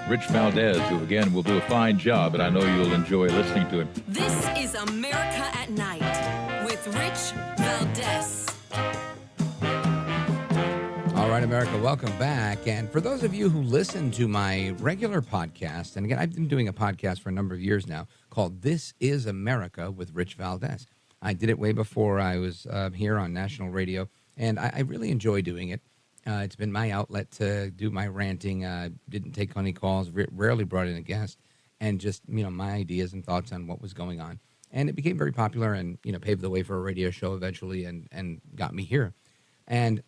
Rich Valdez, who again will do a fine job, and I know you'll enjoy listening to him. This is America at Night with Rich Valdez. All right, America, welcome back. And for those of you who listen to my regular podcast, and again, I've been doing a podcast for a number of years now called This is America with Rich Valdez. I did it way before I was here on national radio, and I really enjoy doing it. It's been my outlet to do my ranting. Didn't take any calls, rarely brought in a guest, and just, my ideas and thoughts on what was going on. And it became very popular and, paved the way for a radio show eventually and got me here. And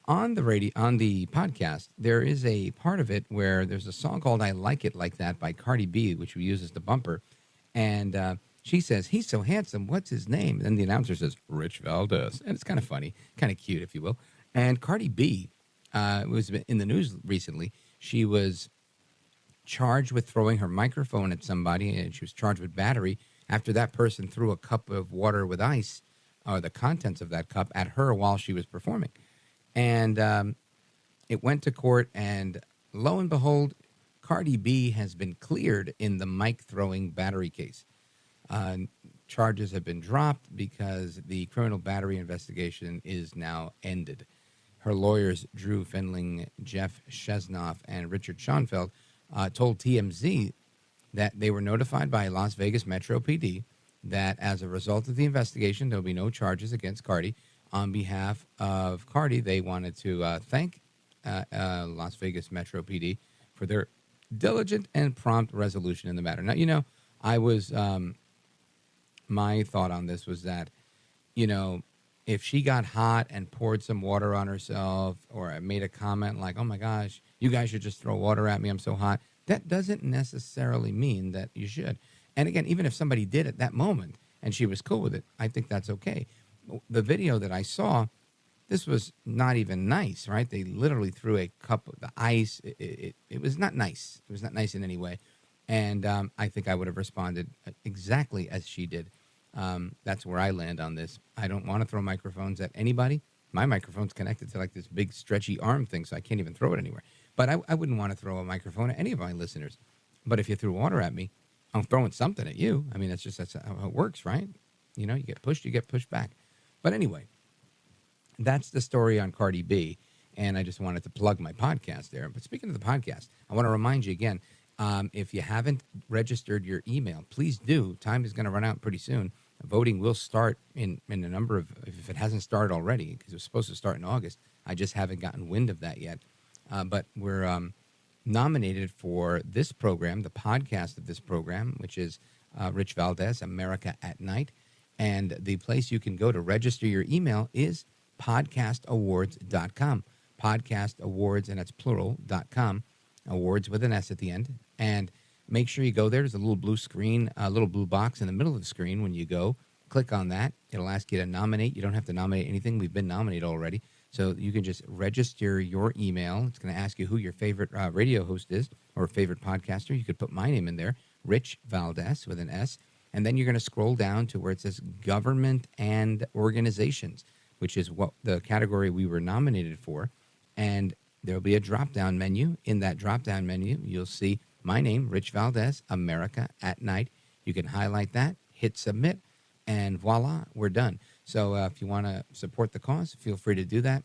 on the podcast, there is a part of it where there's a song called I Like It Like That by Cardi B, which we use as the bumper. And she says, he's so handsome, what's his name? And then the announcer says, Rich Valdez. And it's kind of funny, kind of cute, if you will. And Cardi B was in the news recently. She was charged with throwing her microphone at somebody, and she was charged with battery after that person threw a cup of water with ice, or the contents of that cup, at her while she was performing. And it went to court, and lo and behold, Cardi B has been cleared in the mic-throwing battery case. Charges have been dropped because the criminal battery investigation is now ended. Her lawyers, Drew Fendling, Jeff Chesnoff, and Richard Schoenfeld, told TMZ that they were notified by Las Vegas Metro PD that as a result of the investigation, there will be no charges against Cardi. On behalf of Cardi, they wanted to thank Las Vegas Metro PD for their diligent and prompt resolution in the matter. Now, I was, my thought on this was that, if she got hot and poured some water on herself or made a comment like, oh my gosh, you guys should just throw water at me, I'm so hot, that doesn't necessarily mean that you should. And again, even if somebody did at that moment and she was cool with it, I think that's okay. The video that I saw, this was not even nice, right? They literally threw a cup of the ice. It was not nice. It was not nice in any way. And I think I would have responded exactly as she did. That's where I land on this. I don't want to throw microphones at anybody. My microphone's connected to like this big stretchy arm thing, so I can't even throw it anywhere. But I wouldn't want to throw a microphone at any of my listeners. But if you threw water at me, I'm throwing something at you. I mean, that's how it works, right? You get pushed back. But anyway, that's the story on Cardi B. And I just wanted to plug my podcast there. But speaking of the podcast, I want to remind you again, if you haven't registered your email, please do. Time is going to run out pretty soon. Voting will start in a number of, if it hasn't started already, because it was supposed to start in August. I just haven't gotten wind of that yet. But we're nominated for this program, the podcast of this program, which is Rich Valdez, America at Night. And the place you can go to register your email is podcastawards.com. Podcast awards, and that's plural.com. Awards with an S at the end. And make sure you go there. There's a little blue screen, a little blue box in the middle of the screen. When you go, click on that. It'll ask you to nominate. You don't have to nominate anything. We've been nominated already. So you can just register your email. It's going to ask you who your favorite radio host is or favorite podcaster. You could put my name in there, Rich Valdez with an S. And then you're going to scroll down to where it says government and organizations, which is what the category we were nominated for. And there'll be a drop-down menu. In that drop-down menu, you'll see my name, Rich Valdez, America at Night. You can highlight that, hit submit, and voila, we're done. So if you want to support the cause, feel free to do that.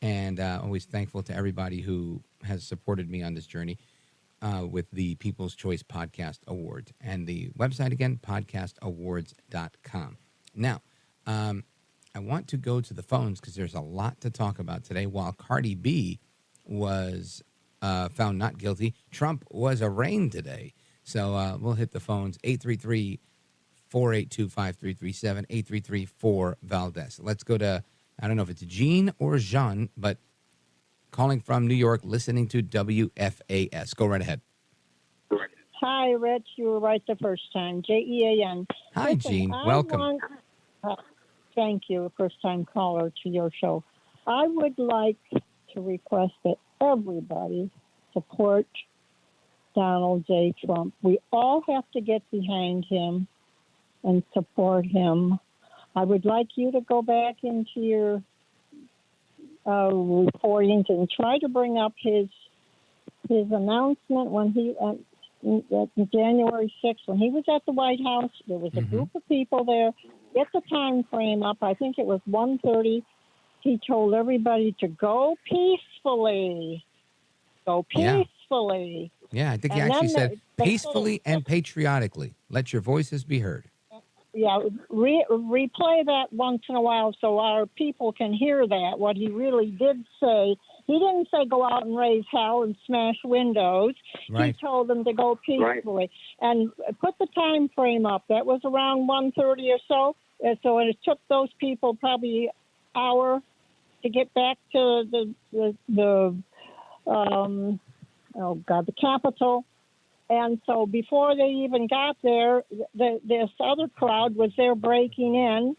And always thankful to everybody who has supported me on this journey with the People's Choice Podcast Award. And the website, again, podcastawards.com. Now, I want to go to the phones because there's a lot to talk about today. While Cardi B was found not guilty, Trump was arraigned today. So we'll hit the phones, 833-482-5337, 833-4-VALDEZ. Let's go to, I don't know if it's Jean or Jean, but calling from New York, listening to WFAS. Go right ahead. Hi, Rich. You were right the first time. Jean. Hi, Jean. Welcome. Thank you, first-time caller to your show. I would like to request that everybody support Donald J. Trump. We all have to get behind him and support him. I would like you to go back into your reportings and try to bring up his announcement when he January 6th, when he was at the White House. There was a group of people there. Get the time frame up. I think it was 1:30. He told everybody to go peacefully. Go peacefully. Yeah, I think he actually said peacefully and patriotically. Let your voices be heard. Yeah, replay that once in a while so our people can hear that, what he really did say. He didn't say go out and raise hell and smash windows. Right. He told them to go peacefully. Right. And put the time frame up. That was around 1:30 or so. So it took those people probably an hour to get back to the Capitol. And so before they even got there, this other crowd was there breaking in,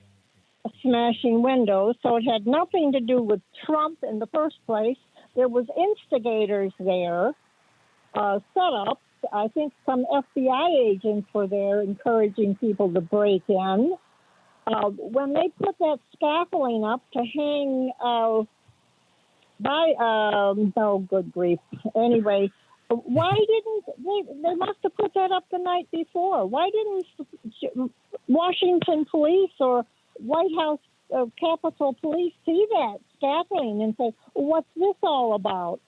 smashing windows. So it had nothing to do with Trump in the first place. There was instigators there set up. I think some FBI agents were there encouraging people to break in. When they put that scaffolding up to hang good grief. Anyway, why didn't they must have put that up the night before? Why didn't Washington police or White House Capitol Police see that scaffolding and say, what's this all about?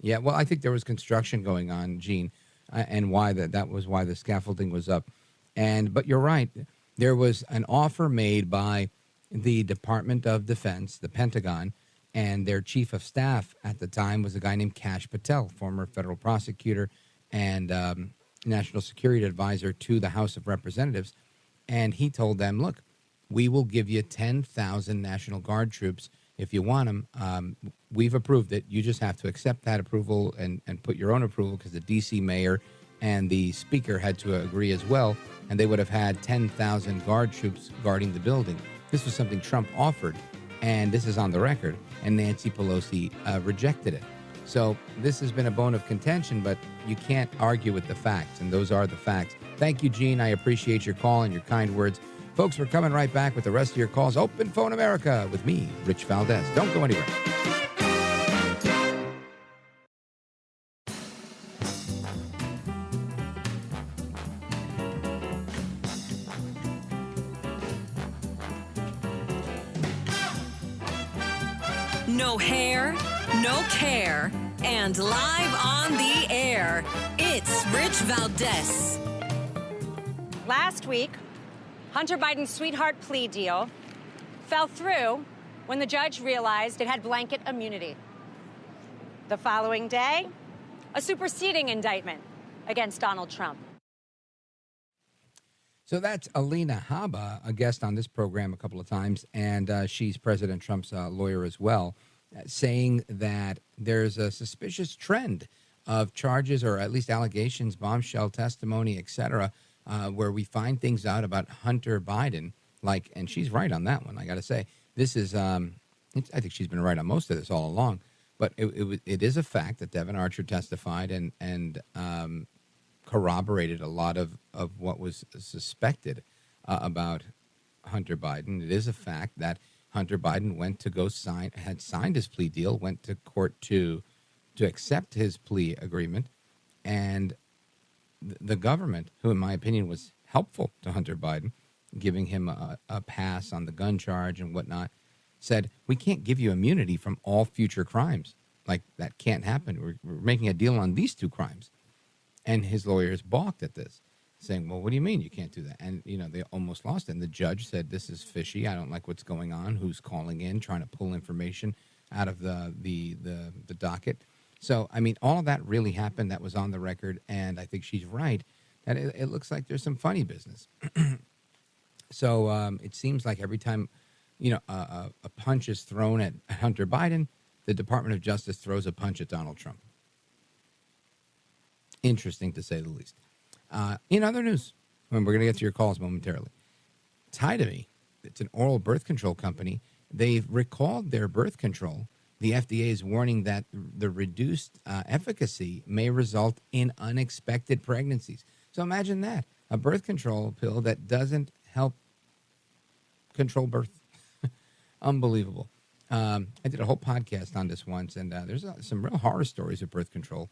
Yeah, well, I think there was construction going on, Gene, and why that was why the scaffolding was up. But you're right. There was an offer made by the Department of Defense, the Pentagon, and their chief of staff at the time was a guy named Kash Patel, former federal prosecutor and national security advisor to the House of Representatives. And he told them, look, we will give you 10,000 National Guard troops if you want them. We've approved it. You just have to accept that approval and put your own approval, because the D.C. mayor and the speaker had to agree as well, and they would have had 10,000 Guard troops guarding the building. This was something Trump offered, and this is on the record, and Nancy Pelosi rejected it. So this has been a bone of contention, but you can't argue with the facts, and those are the facts. Thank you, Gene. I appreciate your call and your kind words. Folks, we're coming right back with the rest of your calls. Open Phone America with me, Rich Valdez. Don't go anywhere. No hair, no care, and live on the air, it's Rich Valdez. Last week, Hunter Biden's sweetheart plea deal fell through when the judge realized it had blanket immunity. The following day, a superseding indictment against Donald Trump. So that's Alina Habba, a guest on this program a couple of times, and she's President Trump's lawyer as well, saying that there's a suspicious trend of charges, or at least allegations, bombshell testimony, et cetera, where we find things out about Hunter Biden, and she's right on that one, I got to say. This is, I think she's been right on most of this all along, but it is a fact that Devin Archer testified and corroborated a lot of what was suspected about Hunter Biden. It is a fact that Hunter Biden went to had signed his plea deal, went to court to accept his plea agreement, and the government, who in my opinion was helpful to Hunter Biden, giving him a pass on the gun charge and whatnot, said, we can't give you immunity from all future crimes. Like, that can't happen. We're making a deal on these two crimes. And his lawyers balked at this. saying, well, what do you mean you can't do that? And, they almost lost it. And the judge said, this is fishy. I don't like what's going on. Who's calling in, trying to pull information out of the docket. So, I mean, all of that really happened. That was on the record. And I think she's right that it looks like there's some funny business. So it seems like every time, a punch is thrown at Hunter Biden, the Department of Justice throws a punch at Donald Trump. Interesting, to say the least. In other news, and we're going to get to your calls momentarily, Tide, it's an oral birth control company. They've recalled their birth control. The FDA is warning that the reduced efficacy may result in unexpected pregnancies. So imagine that, a birth control pill that doesn't help control birth. Unbelievable. I did a whole podcast on this once, and there's some real horror stories of birth control,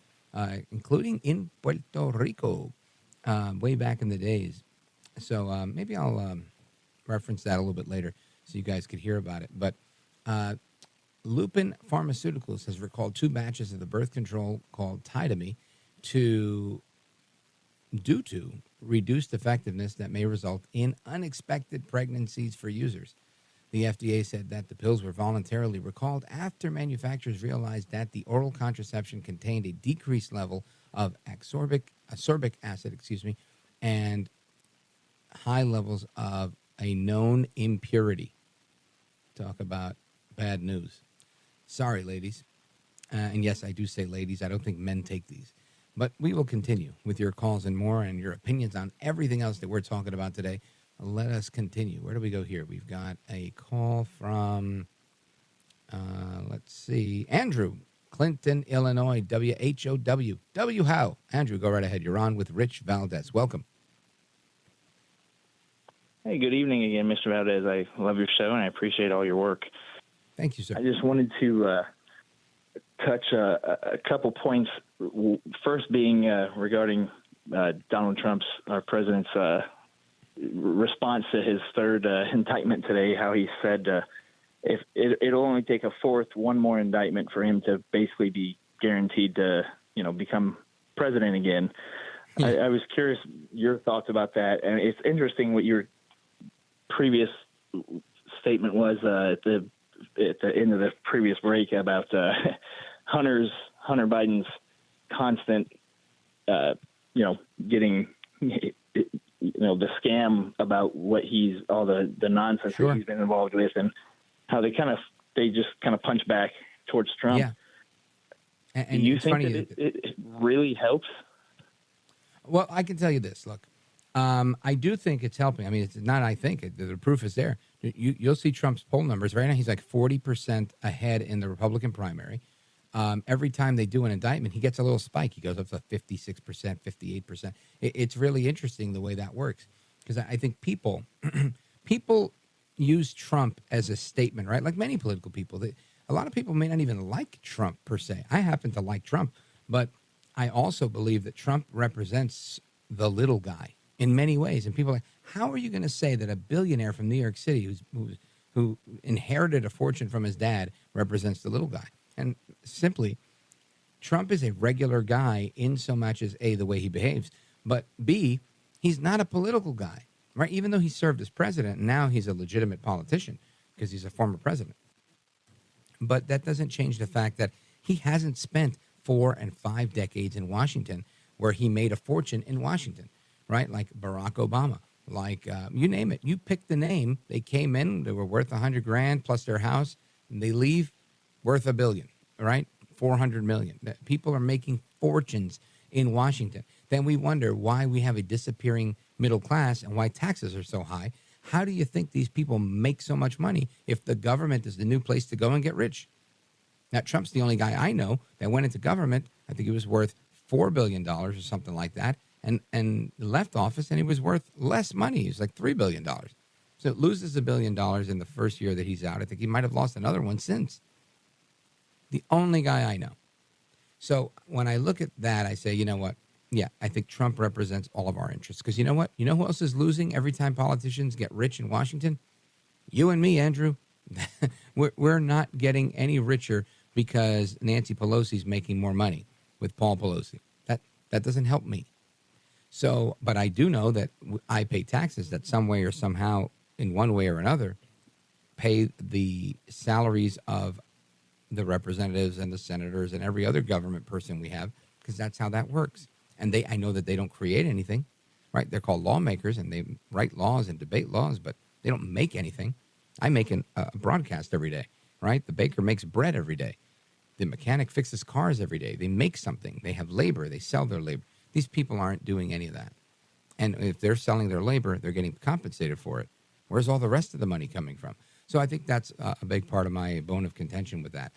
including in Puerto Rico, way back in the days. So maybe I'll reference that a little bit later so you guys could hear about it. But Lupin Pharmaceuticals has recalled 2 batches of the birth control called Tide due to reduced effectiveness that may result in unexpected pregnancies for users. The FDA said that the pills were voluntarily recalled after manufacturers realized that the oral contraception contained a decreased level of ascorbic acid, and high levels of a known impurity. Talk about bad news. Sorry, ladies. And yes, I do say ladies. I don't think men take these. But we will continue with your calls and more and your opinions on everything else that we're talking about today. Let us continue. Where do we go here? We've got a call from, let's see, Andrew, Clinton, Illinois, WHOW. W how? Andrew, go right ahead. You're on with Rich Valdez. Welcome. Hey, good evening again, Mr. Valdez. I love your show, and I appreciate all your work. Thank you, sir. I just wanted to touch a couple points. First being regarding Donald Trump's, our president's, response to his third indictment today, how he said if it'll only take one more indictment for him to basically be guaranteed to, become president again. I was curious your thoughts about that. And it's interesting what your previous statement was at the end of the previous break about Hunter Biden's constant, getting, the scam about what all the nonsense that he's been involved with, and how they just punch back towards Trump. Yeah. And do you think that it really helps? Well, I can tell you this. Look, I do think it's helping. I mean, it's not. I think the proof is there. You'll see Trump's poll numbers right now. He's like 40% ahead in the Republican primary. Every time they do an indictment, he gets a little spike. He goes up to 56%, 58%. It's really interesting the way that works, because I think people use Trump as a statement, right? Like many political people. A lot of people may not even like Trump per se. I happen to like Trump, but I also believe that Trump represents the little guy in many ways. And people are like, how are you going to say that a billionaire from New York City who inherited a fortune from his dad represents the little guy? And simply, Trump is a regular guy in so much as A, the way he behaves, but B, he's not a political guy, right? Even though he served as president, now he's a legitimate politician because he's a former president. But that doesn't change the fact that he hasn't spent 4 and 5 decades in Washington where he made a fortune in Washington, right? Like Barack Obama, like you name it. You pick the name. They came in, they were worth $100,000 plus their house, and they leave worth $1 billion, right? 400 million. People are making fortunes in Washington. Then we wonder why we have a disappearing middle class and why taxes are so high. How do you think these people make so much money if the government is the new place to go and get rich? Now, Trump's the only guy I know that went into government. I think he was worth $4 billion or something like that, and left office, and he was worth less money. He was like $3 billion. So it loses $1 billion in the first year that he's out. I think he might have lost another one since. The only guy I know. So when I look at that, I say, you know what? Yeah, I think Trump represents all of our interests. Because you know what? You know who else is losing every time politicians get rich in Washington? You and me, Andrew. We're not getting any richer because Nancy Pelosi's making more money with Paul Pelosi. That doesn't help me. So, but I do know that I pay taxes that some way or somehow, in one way or another, pay the salaries of the representatives and the senators and every other government person we have, because that's how that works. And I know that they don't create anything, right? They're called lawmakers, and they write laws and debate laws, but they don't make anything. I make a broadcast every day, right? The baker makes bread every day. The mechanic fixes cars every day. They make something. They have labor. They sell their labor. These people aren't doing any of that. And if they're selling their labor, they're getting compensated for it. Where's all the rest of the money coming from? So I think that's a big part of my bone of contention with that.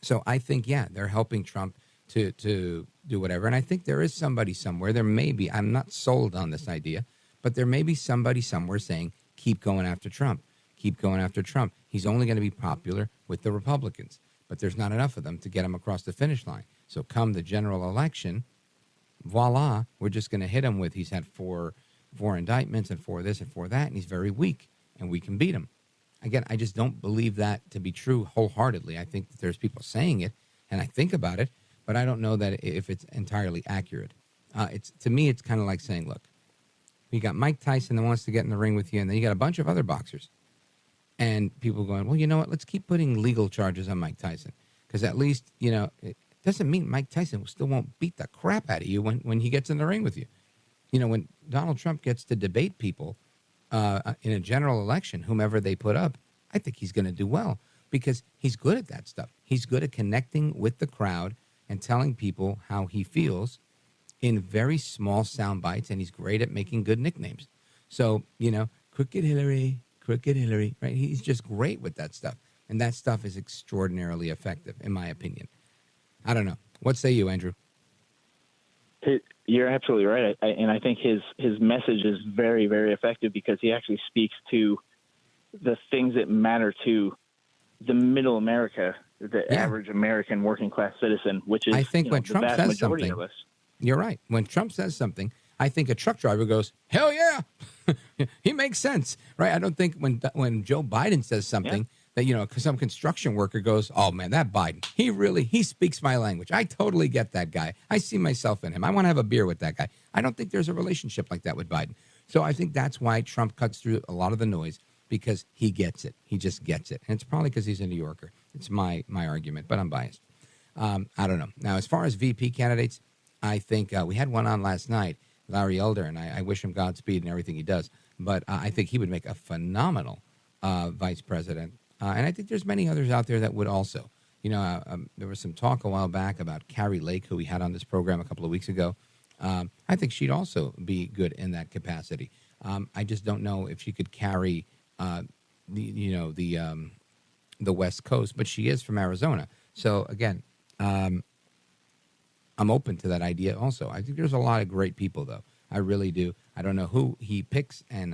So I think, yeah, they're helping Trump to do whatever. And I think there is somebody somewhere. There may be. I'm not sold on this idea, but there may be somebody somewhere saying, keep going after Trump. Keep going after Trump. He's only going to be popular with the Republicans, but there's not enough of them to get him across the finish line. So come the general election, voila, we're just going to hit him with, he's had four indictments and for this and for that, and he's very weak, and we can beat him. Again, I just don't believe that to be true wholeheartedly. I think that there's people saying it, and I think about it, but I don't know that if it's entirely accurate. To me, it's kind of like saying, look, you got Mike Tyson that wants to get in the ring with you, and then you got a bunch of other boxers. And people going, well, you know what? Let's keep putting legal charges on Mike Tyson, because at least, it doesn't mean Mike Tyson still won't beat the crap out of you when he gets in the ring with you. When Donald Trump gets to debate people in a general election, whomever they put up, I think he's going to do well because he's good at that stuff. He's good at connecting with the crowd and telling people how he feels in very small sound bites, and he's great at making good nicknames. So, Crooked Hillary, right? He's just great with that stuff. And that stuff is extraordinarily effective, in my opinion. I don't know. What say you, Andrew? You're absolutely right. And I think his message is very, very effective because he actually speaks to the things that matter to the middle America, the average American working class citizen, which is, I think when Trump says something, of us. You're right. When Trump says something, I think a truck driver goes, hell yeah. He makes sense, right? I don't think when Joe Biden says something that, some construction worker goes, oh, man, that Biden, he speaks my language. I totally get that guy. I see myself in him. I want to have a beer with that guy. I don't think there's a relationship like that with Biden. So I think that's why Trump cuts through a lot of the noise, because he gets it. He just gets it. And it's probably because he's a New Yorker. It's my argument, but I'm biased. I don't know. Now, as far as VP candidates, I think we had one on last night, Larry Elder, and I wish him Godspeed and everything he does. But I think he would make a phenomenal vice president. And I think there's many others out there that would also. There was some talk a while back about Carrie Lake, who we had on this program a couple of weeks ago. I think she'd also be good in that capacity. I just don't know if she could carry the West Coast, but she is from Arizona. So again, I'm open to that idea also. I think there's a lot of great people, though. I really do. I don't know who he picks and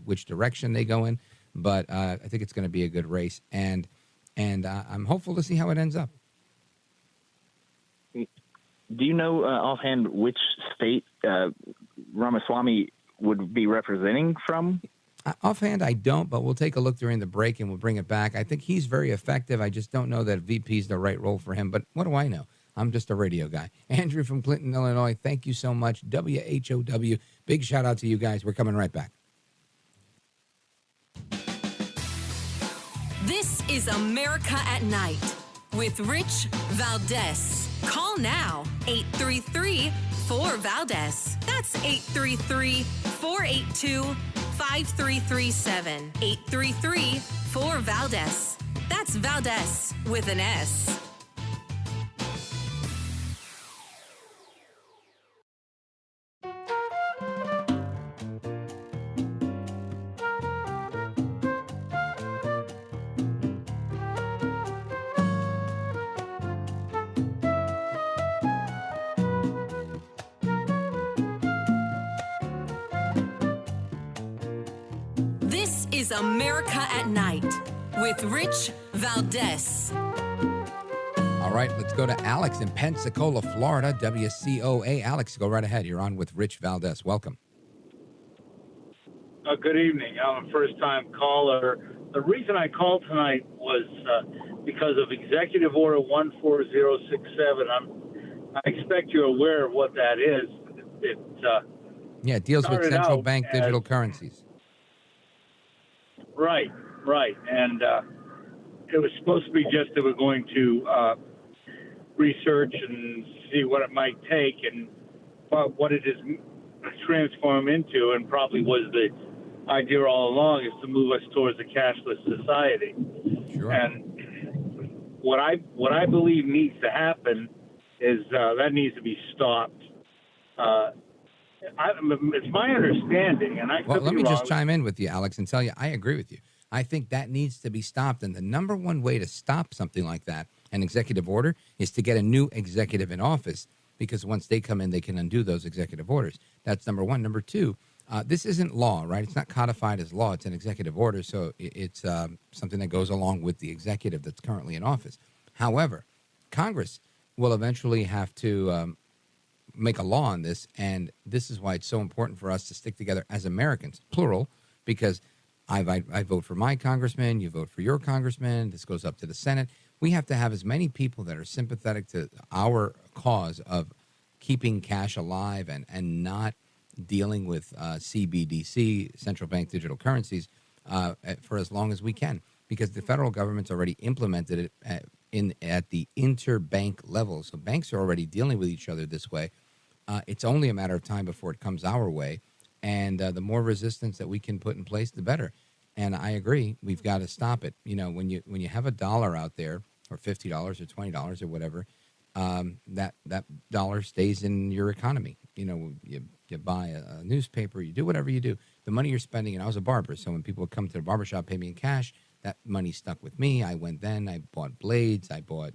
which direction they go in, but I think it's going to be a good race, and I'm hopeful to see how it ends up. Do you know offhand which state Ramaswamy would be representing from? Offhand, I don't, but we'll take a look during the break and we'll bring it back. I think he's very effective. I just don't know that VP is the right role for him, but what do I know? I'm just a radio guy. Andrew from Clinton, Illinois, thank you so much. WHOW, big shout out to you guys. We're coming right back. This is America at Night with Rich Valdez. Call now, 833-4VALDEZ. That's 833-482-5337. 833-4VALDEZ. That's Valdez with an S. This is America at Night with Rich Valdez. All right, let's go to Alex in Pensacola, Florida, WCOA. Alex, go right ahead. You're on with Rich Valdez. Welcome. Good evening. I'm a first-time caller. The reason I called tonight was because of Executive Order 14067. I'm expect you're aware of what that is. It it deals with started central out bank digital currencies. Right. And it was supposed to be just that we're going to research and see what it might take and what it is transform into, and probably was the idea all along, is to move us towards a cashless society. Sure. And what I believe needs to happen is that needs to be stopped. It's my understanding, and I could be let me wrong. just chime in with you, Alex, and tell you I agree with you. I think that needs to be stopped, and the number one way to stop something like that, an executive order, is to get a new executive in office, because once they come in, they can undo those executive orders. That's number one. Number two, this isn't law, right? It's not codified as law. It's an executive order, so it's something that goes along with the executive that's currently in office. However, Congress will eventually have to make a law on this, and this is why it's so important for us to stick together as Americans, plural, because I vote for my congressman, you vote for your congressman, this goes up to the Senate. We have to have as many people that are sympathetic to our cause of keeping cash alive and not dealing with CBDC, central bank digital currencies, for as long as we can, because the federal government's already implemented it at the interbank level. So banks are already dealing with each other this way. It's only a matter of time before it comes our way. And the more resistance that we can put in place, the better. And I agree, we've got to stop it. You know, when you have a dollar out there, or $50 or $20 or whatever, that dollar stays in your economy. You know, you buy a newspaper, you do whatever you do. The money you're spending, and I was a barber, so when people would come to the barbershop, pay me in cash, that money stuck with me. I bought blades, I bought,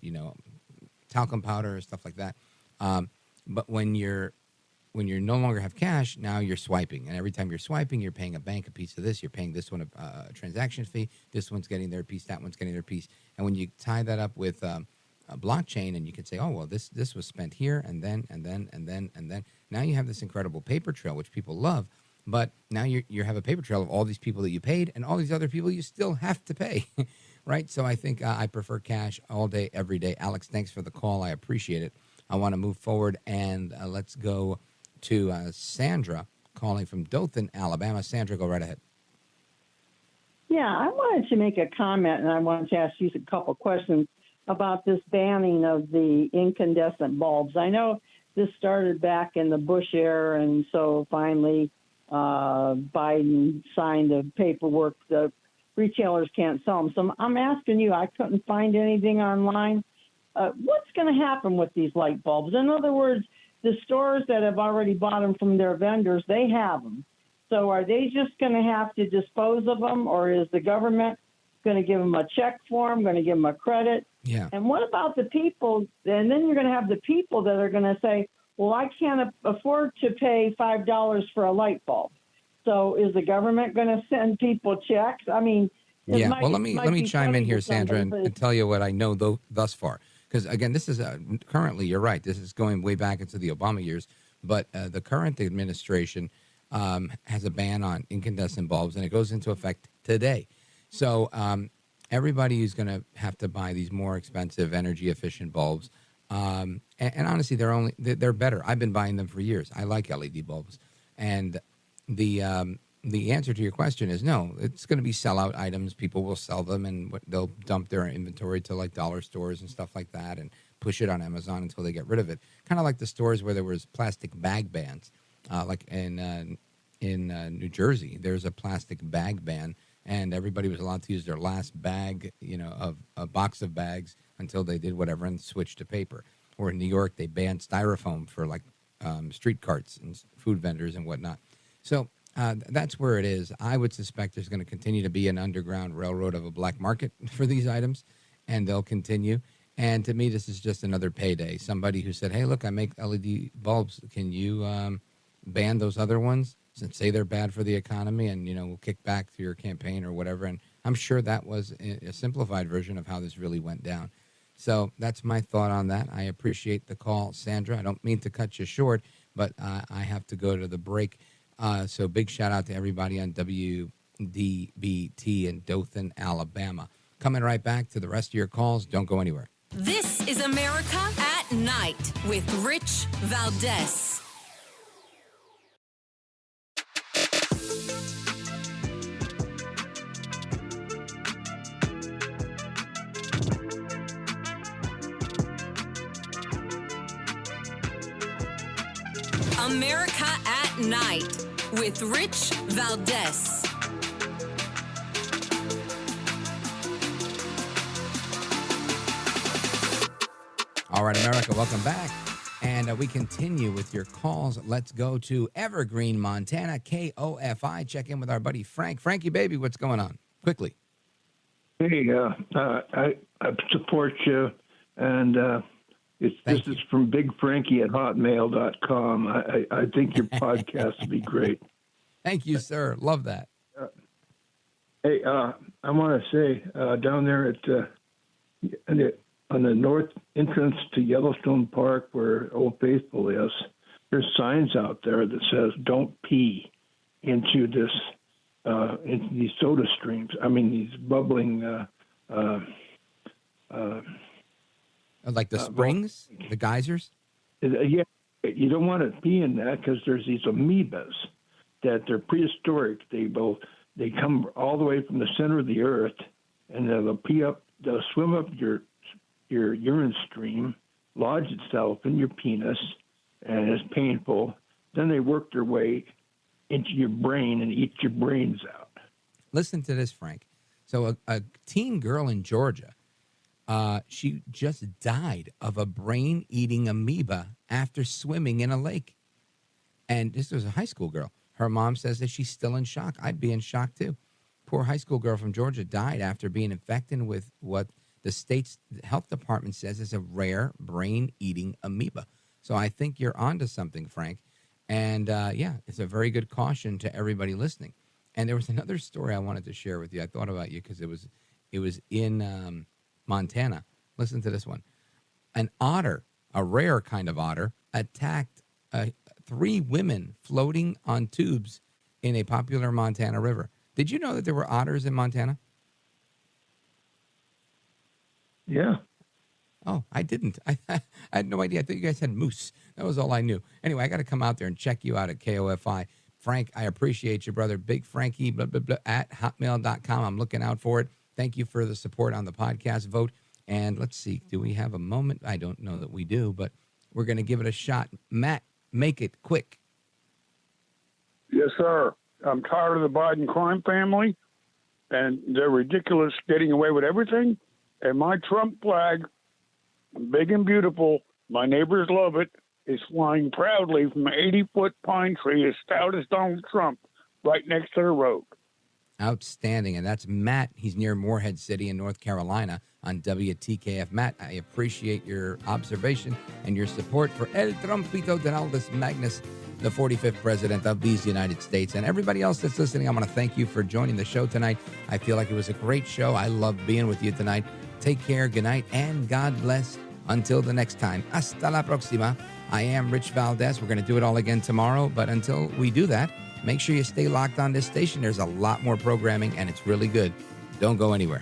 talcum powder, stuff like that. But when you no longer have cash, now you're swiping. And every time you're swiping, you're paying a bank a piece of this. You're paying this one a transaction fee. This one's getting their piece. That one's getting their piece. And when you tie that up with a blockchain, and you can say, oh, well, this was spent here, and then. Now you have this incredible paper trail, which people love. But now you have a paper trail of all these people that you paid and all these other people you still have to pay, right? So I think I prefer cash all day, every day. Alex, thanks for the call. I appreciate it. I want to move forward, and let's go to Sandra calling from Dothan, Alabama. Sandra, go right ahead. Yeah, I wanted to make a comment, and I wanted to ask you a couple questions about this banning of the incandescent bulbs. I know this started back in the Bush era, and so finally Biden signed the paperwork. The retailers can't sell them. So I'm asking you, I couldn't find anything online. What's going to happen with these light bulbs? In other words, the stores that have already bought them from their vendors, they have them. So are they just going to have to dispose of them, or is the government going to give them a check for them, going to give them a credit? Yeah. And what about the people? And then you're going to have the people that are going to say, well, I can't afford to pay $5 for a light bulb. So is the government going to send people checks? I mean, yeah. Well, let me chime in here, Sandra, and tell you what I know thus far. Because, again, this is currently, you're right, this is going way back into the Obama years. But the current administration has a ban on incandescent bulbs, and it goes into effect today. So everybody is going to have to buy these more expensive, energy-efficient bulbs. And honestly, they're better. I've been buying them for years. I like LED bulbs. And the answer to your question is no. It's going to be sellout items. People will sell them, and they'll dump their inventory to like dollar stores and stuff like that, and push it on Amazon until they get rid of it. Kind of like the stores where there was plastic bag bans, like in New Jersey. There's a plastic bag ban, and everybody was allowed to use their last bag, of a box of bags until they did whatever and switched to paper. Or in New York, they banned styrofoam for like street carts and food vendors and whatnot. So that's where it is. I would suspect there's going to continue to be an underground railroad of a black market for these items, and they'll continue. And to me, this is just another payday. Somebody who said, hey, look, I make LED bulbs. Can you ban those other ones and say they're bad for the economy, and, we'll kick back through your campaign or whatever. And I'm sure that was a simplified version of how this really went down. So that's my thought on that. I appreciate the call, Sandra. I don't mean to cut you short, but I have to go to the break. So big shout out to everybody on WDBT in Dothan, Alabama. Coming right back to the rest of your calls. Don't go anywhere. This is America at at Night with Rich Valdez. America at Night with Rich Valdez. All right, America, welcome back. And we continue with your calls. Let's go to Evergreen, Montana, KOFI. Check in with our buddy Frank. Frankie, baby, what's going on? Quickly. Hey, I support you, and this is from Big Frankie at hotmail.com. I think your podcast would be great. Thank you, sir. Love that. Hey, I want to say down there at on the north entrance to Yellowstone Park, where Old Faithful is, there's signs out there that says "Don't pee into this into these soda streams." I mean, these bubbling. Like the springs, the geysers? Yeah, you don't want to pee in that because there's these amoebas that they're prehistoric. They come all the way from the center of the earth, and they'll swim up your urine stream, lodge itself in your penis, and it's painful. Then they work their way into your brain and eat your brains out. Listen to this, Frank. So a teen girl in Georgia, she just died of a brain-eating amoeba after swimming in a lake. And this was a high school girl. Her mom says that she's still in shock. I'd be in shock, too. Poor high school girl from Georgia died after being infected with what the state's health department says is a rare brain-eating amoeba. So I think you're onto something, Frank. And, it's a very good caution to everybody listening. And there was another story I wanted to share with you. I thought about you because it was in Montana. Listen to this one. An otter, a rare kind of otter, attacked 3 women floating on tubes in a popular Montana river. Did you know that there were otters in Montana? Yeah. Oh, I didn't. I had no idea. I thought you guys had moose. That was all I knew. Anyway, I got to come out there and check you out at KOFI. Frank, I appreciate you, brother. Big Frankie, blah, blah, blah, at hotmail.com. I'm looking out for it. Thank you for the support on the podcast vote. And let's see, do we have a moment? I don't know that we do, but we're going to give it a shot. Matt, make it quick. Yes, sir. I'm tired of the Biden crime family, and they're ridiculous getting away with everything. And my Trump flag, big and beautiful, my neighbors love it, is flying proudly from an 80-foot pine tree as stout as Donald Trump right next to the road. Outstanding. And that's Matt. He's near Morehead City in North Carolina on WTKF. Matt, I appreciate your observation and your support for El Trumpito Donaldus Magnus, the 45th president of these United States. And everybody else that's listening, I want to thank you for joining the show tonight. I feel like it was a great show. I love being with you tonight. Take care, good night, and God bless. Until the next time, hasta la próxima. I am Rich Valdez. We're going to do it all again tomorrow. But until we do that, make sure you stay locked on this station. There's a lot more programming, and it's really good. Don't go anywhere.